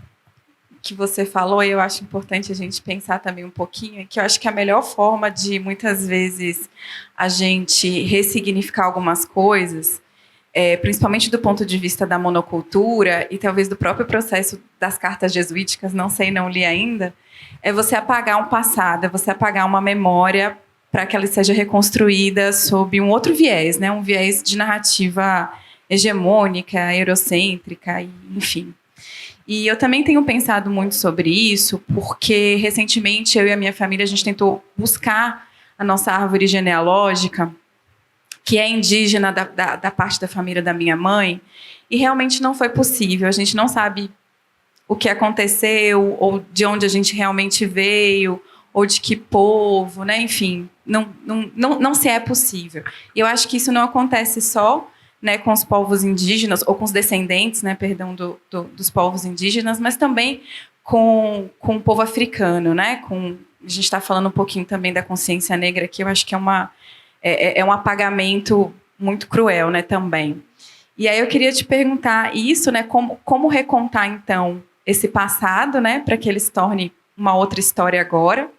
você falou, e eu acho importante a gente pensar também um pouquinho, é que eu acho que a melhor forma de, muitas vezes, a gente ressignificar algumas coisas, principalmente do ponto de vista da monocultura e talvez do próprio processo das cartas jesuíticas, não sei, não li ainda, é você apagar um passado, é você apagar uma memória para que ela seja reconstruída sob um outro viés, né? Um viés de narrativa hegemônica, eurocêntrica, enfim. E eu também tenho pensado muito sobre isso, porque recentemente eu e a minha família, a gente tentou buscar a nossa árvore genealógica, que é indígena da parte da família da minha mãe, e realmente não foi possível. A gente não sabe o que aconteceu, ou de onde a gente realmente veio, ou de que povo, né? Enfim, não se é possível. E eu acho que isso não acontece só, né, com os povos indígenas, ou com os descendentes, né, perdão, dos povos indígenas, mas também com o povo africano, né? A gente está falando um pouquinho também da consciência negra, que eu acho que é um apagamento muito cruel, né, também. E aí eu queria te perguntar isso, né, como recontar, então, esse passado, né, para que ele se torne uma outra história agora.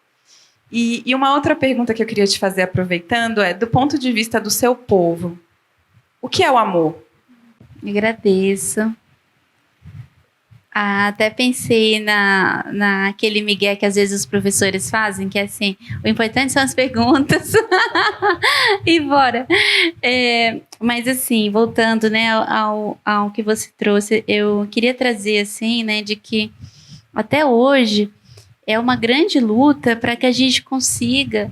E uma outra pergunta que eu queria te fazer, aproveitando, do ponto de vista do seu povo, o que é o amor? Agradeço. Até pensei naquele migué que às vezes os professores fazem, que é assim, o importante são as perguntas. E bora. Mas assim, voltando, né, ao que você trouxe, eu queria trazer assim, né, de que até hoje é uma grande luta para que a gente consiga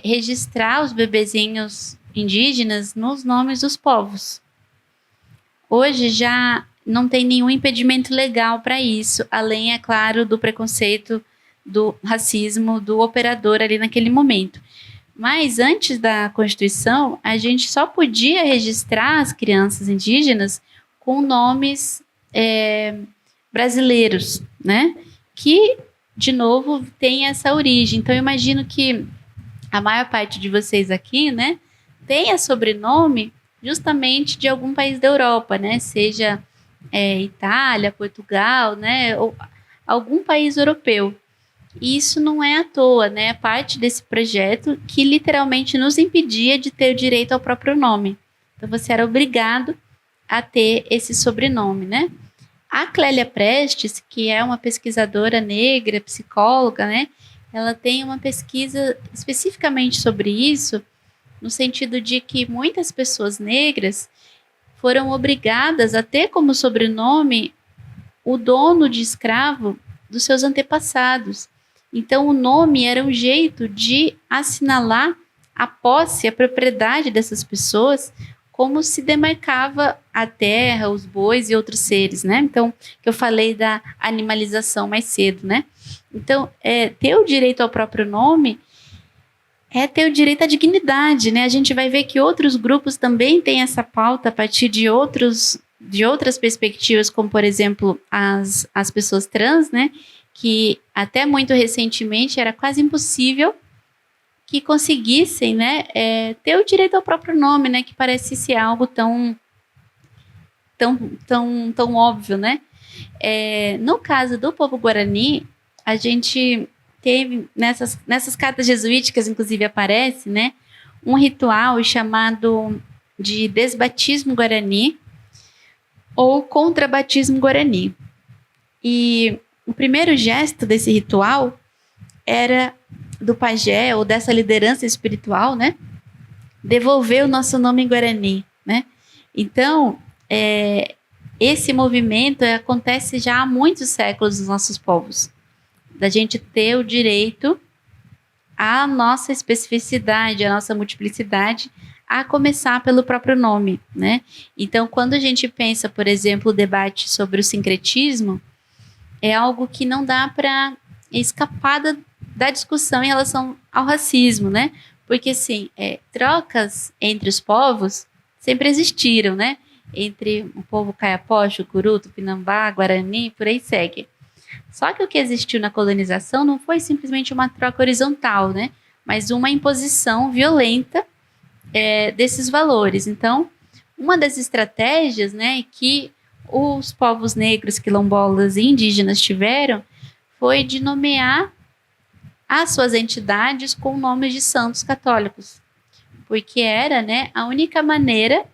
registrar os bebezinhos indígenas nos nomes dos povos. Hoje já não tem nenhum impedimento legal para isso, além, é claro, do preconceito, do racismo, do operador ali naquele momento. Mas antes da Constituição, a gente só podia registrar as crianças indígenas com nomes brasileiros, né? Que, de novo, tem essa origem. Então, eu imagino que a maior parte de vocês aqui, né, tenha sobrenome justamente de algum país da Europa, né? Seja Itália, Portugal, né? Ou algum país europeu. E isso não é à toa, né? É parte desse projeto que literalmente nos impedia de ter o direito ao próprio nome. Então você era obrigado a ter esse sobrenome, né? A Clélia Prestes, que é uma pesquisadora negra, psicóloga, né? Ela tem uma pesquisa especificamente sobre isso, no sentido de que muitas pessoas negras foram obrigadas a ter como sobrenome o dono de escravo dos seus antepassados. Então, o nome era um jeito de assinalar a posse, a propriedade dessas pessoas, como se demarcava a terra, os bois e outros seres, né? Então, que eu falei da animalização mais cedo, né? Então, ter o direito ao próprio nome é ter o direito à dignidade, né? A gente vai ver que outros grupos também têm essa pauta a partir de outras perspectivas, como, por exemplo, as pessoas trans, né? Que até muito recentemente era quase impossível que conseguissem, né, ter o direito ao próprio nome, né? Que parece ser algo tão óbvio, né? No caso do povo guarani, a gente teve, nessas cartas jesuíticas, inclusive aparece, né, um ritual chamado de desbatismo guarani ou contrabatismo guarani. E o primeiro gesto desse ritual era do pajé ou dessa liderança espiritual, né, devolver o nosso nome em guarani, né? Então, esse movimento acontece já há muitos séculos nos nossos povos, da gente ter o direito à nossa especificidade, à nossa multiplicidade, a começar pelo próprio nome, né? Então, quando a gente pensa, por exemplo, o debate sobre o sincretismo, é algo que não dá para escapar da discussão em relação ao racismo, né? Porque, assim, trocas entre os povos sempre existiram, né? Entre o povo caiapó, chucuru, tupinambá, guarani, por aí segue. Só que o que existiu na colonização não foi simplesmente uma troca horizontal, né? Mas uma imposição violenta desses valores. Então, uma das estratégias, né, que os povos negros, quilombolas e indígenas tiveram foi de nomear as suas entidades com nomes de santos católicos, porque era, né, a única maneira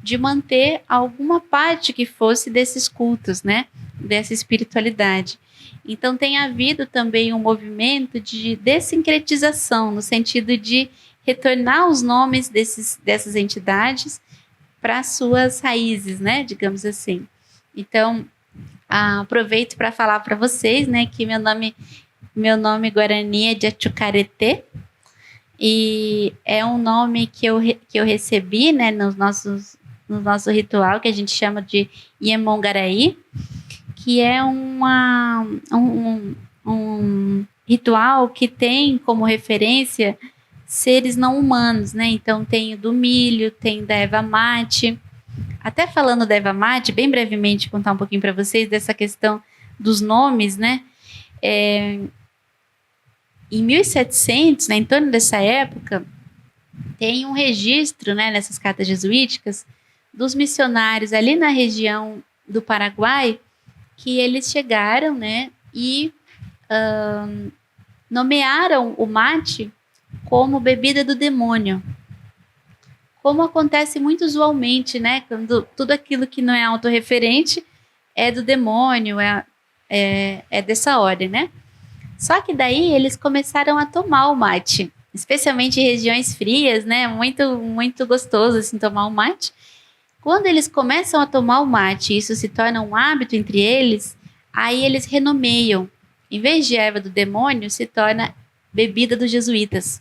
de manter alguma parte que fosse desses cultos, né, dessa espiritualidade. Então tem havido também um movimento de dessincretização, no sentido de retornar os nomes dessas entidades para suas raízes, né, digamos assim. Então, aproveito para falar para vocês, né, que meu nome guarani é de Achucaretê, e é um nome que eu recebi, né, no nosso ritual, que a gente chama de Iemongaraí, que é um ritual que tem como referência seres não humanos, né? Então tem do milho, tem da erva mate. Até falando da erva mate, bem brevemente contar um pouquinho para vocês dessa questão dos nomes, né? Em 1700, né, em torno dessa época, tem um registro, né, nessas cartas jesuíticas dos missionários ali na região do Paraguai, que eles chegaram, né, e nomearam o mate como bebida do demônio. Como acontece muito usualmente, né, quando tudo aquilo que não é autorreferente é do demônio, é dessa ordem, né? Só que daí eles começaram a tomar o mate, especialmente em regiões frias, né? Muito, muito gostoso assim tomar o mate. Quando eles começam a tomar o mate, isso se torna um hábito entre eles, aí eles renomeiam. Em vez de erva do demônio, se torna bebida dos jesuítas.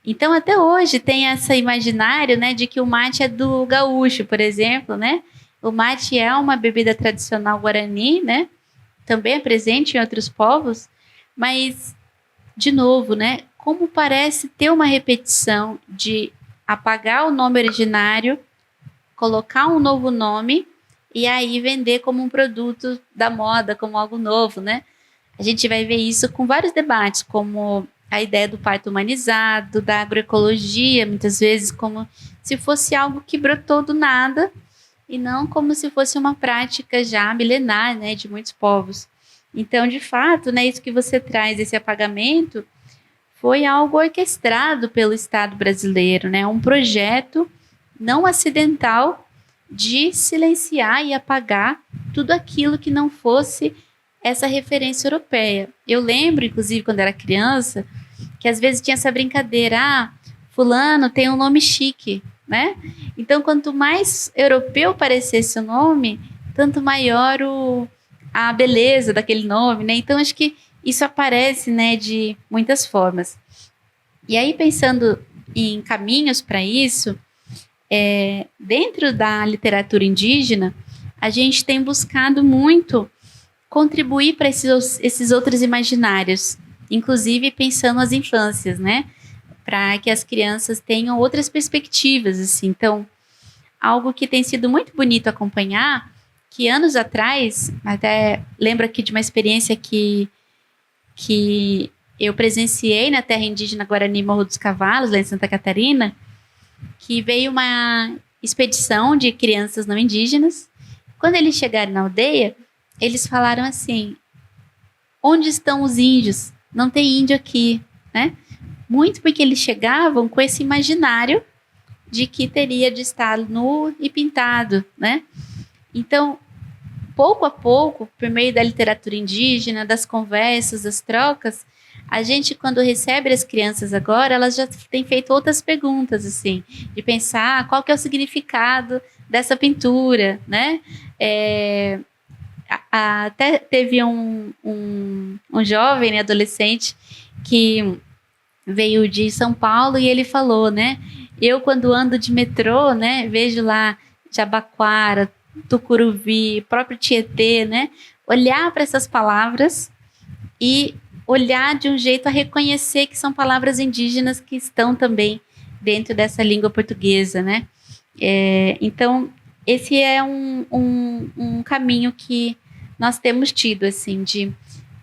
Então, até hoje tem esse imaginário, né, de que o mate é do gaúcho, por exemplo, né? O mate é uma bebida tradicional guarani, né? Também é presente em outros povos, mas, de novo, né? Como parece ter uma repetição de apagar o nome originário, colocar um novo nome e aí vender como um produto da moda, como algo novo, né? A gente vai ver isso com vários debates, como a ideia do parto humanizado, da agroecologia, muitas vezes como se fosse algo que brotou do nada e não como se fosse uma prática já milenar, né, de muitos povos. Então, de fato, né, isso que você traz, esse apagamento, foi algo orquestrado pelo Estado brasileiro, né, um projeto não acidental de silenciar e apagar tudo aquilo que não fosse essa referência europeia. Eu lembro, inclusive, quando era criança, que às vezes tinha essa brincadeira, fulano tem um nome chique, né? Então, quanto mais europeu parecesse o nome, tanto maior a beleza daquele nome, né? Então, acho que isso aparece, né, de muitas formas. E aí, pensando em caminhos para isso, dentro da literatura indígena, a gente tem buscado muito contribuir para esses outros imaginários, inclusive pensando nas infâncias, né? Para que as crianças tenham outras perspectivas, assim. Então, algo que tem sido muito bonito acompanhar, que anos atrás, até lembro aqui de uma experiência que eu presenciei na terra indígena Guarani Morro dos Cavalos, lá em Santa Catarina, que veio uma expedição de crianças não indígenas. Quando eles chegaram na aldeia, eles falaram assim: onde estão os índios? Não tem índio aqui, né? Muito porque eles chegavam com esse imaginário de que teria de estar nu e pintado, né? Então, pouco a pouco, por meio da literatura indígena, das conversas, das trocas, a gente, quando recebe as crianças agora, elas já têm feito outras perguntas, assim, de pensar qual que é o significado dessa pintura, né? Até teve um jovem, né, adolescente, que veio de São Paulo e ele falou, né? Eu, quando ando de metrô, né, vejo lá Jabaquara, Tucuruvi, próprio Tietê, né? Olhar para essas palavras e olhar de um jeito a reconhecer que são palavras indígenas que estão também dentro dessa língua portuguesa, né? Então, esse é um caminho que nós temos tido, assim, de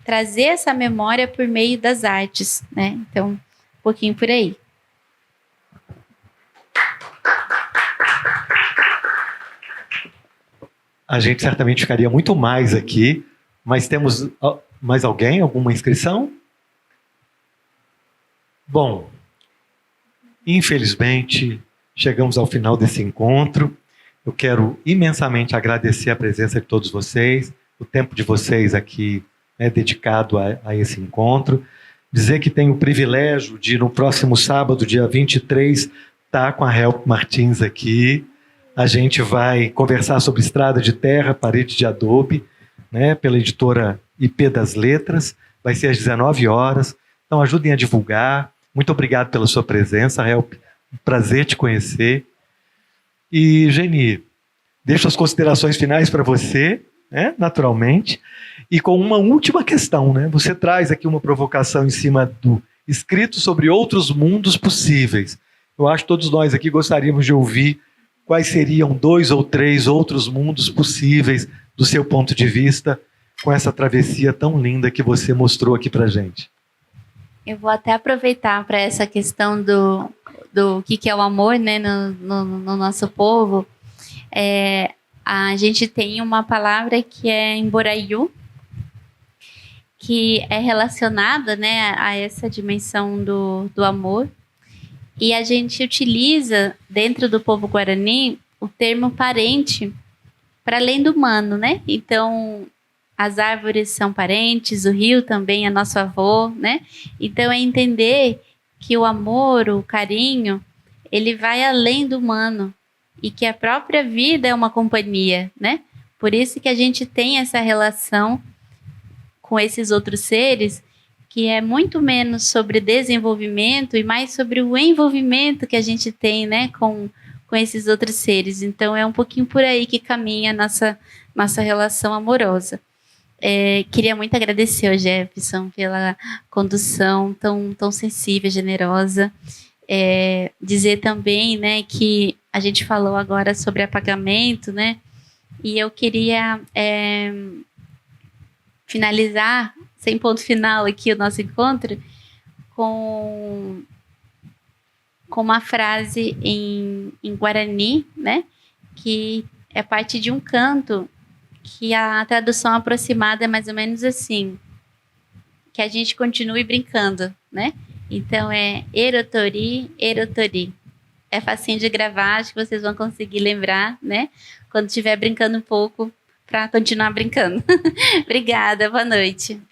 trazer essa memória por meio das artes, né? Então, um pouquinho por aí. A gente certamente ficaria muito mais aqui, mas temos mais alguém? Alguma inscrição? Bom, infelizmente, chegamos ao final desse encontro. Eu quero imensamente agradecer a presença de todos vocês, o tempo de vocês aqui dedicado a esse encontro. Dizer que tenho o privilégio de, no próximo sábado, dia 23, estar com a Help Martins aqui. A gente vai conversar sobre Estrada de Terra, Parede de Adobe, né, pela editora IP das Letras. Vai ser às 19 horas. Então ajudem a divulgar. Muito obrigado pela sua presença, Help. Um prazer te conhecer. E, Geni, deixo as considerações finais para você, né, naturalmente. E com uma última questão, né? Você traz aqui uma provocação em cima do escrito sobre outros mundos possíveis. Eu acho que todos nós aqui gostaríamos de ouvir quais seriam 2 ou 3 outros mundos possíveis do seu ponto de vista com essa travessia tão linda que você mostrou aqui para gente. Eu vou até aproveitar para essa questão do que é o amor, né, no nosso povo. A gente tem uma palavra que é Emboraiu, que é relacionada, né, a essa dimensão do amor. E a gente utiliza, dentro do povo guarani, o termo parente para além do humano, né? Então, as árvores são parentes, o rio também é nosso avô, né? Então, é entender que o amor, o carinho, ele vai além do humano e que a própria vida é uma companhia, né? Por isso que a gente tem essa relação com esses outros seres, que é muito menos sobre desenvolvimento e mais sobre o envolvimento que a gente tem, né, com esses outros seres. Então, é um pouquinho por aí que caminha a nossa relação amorosa. Queria muito agradecer ao Jefferson pela condução tão sensível, generosa. Dizer também, né, que a gente falou agora sobre apagamento, né, e eu queria finalizar, sem ponto final aqui, o nosso encontro, com uma frase em Guarani, né, que é parte de um canto, que a tradução aproximada é mais ou menos assim: que a gente continue brincando, né? Então é Erotori, Erotori. É facinho de gravar, acho que vocês vão conseguir lembrar, né? Quando estiver brincando um pouco, para continuar brincando. Obrigada, boa noite.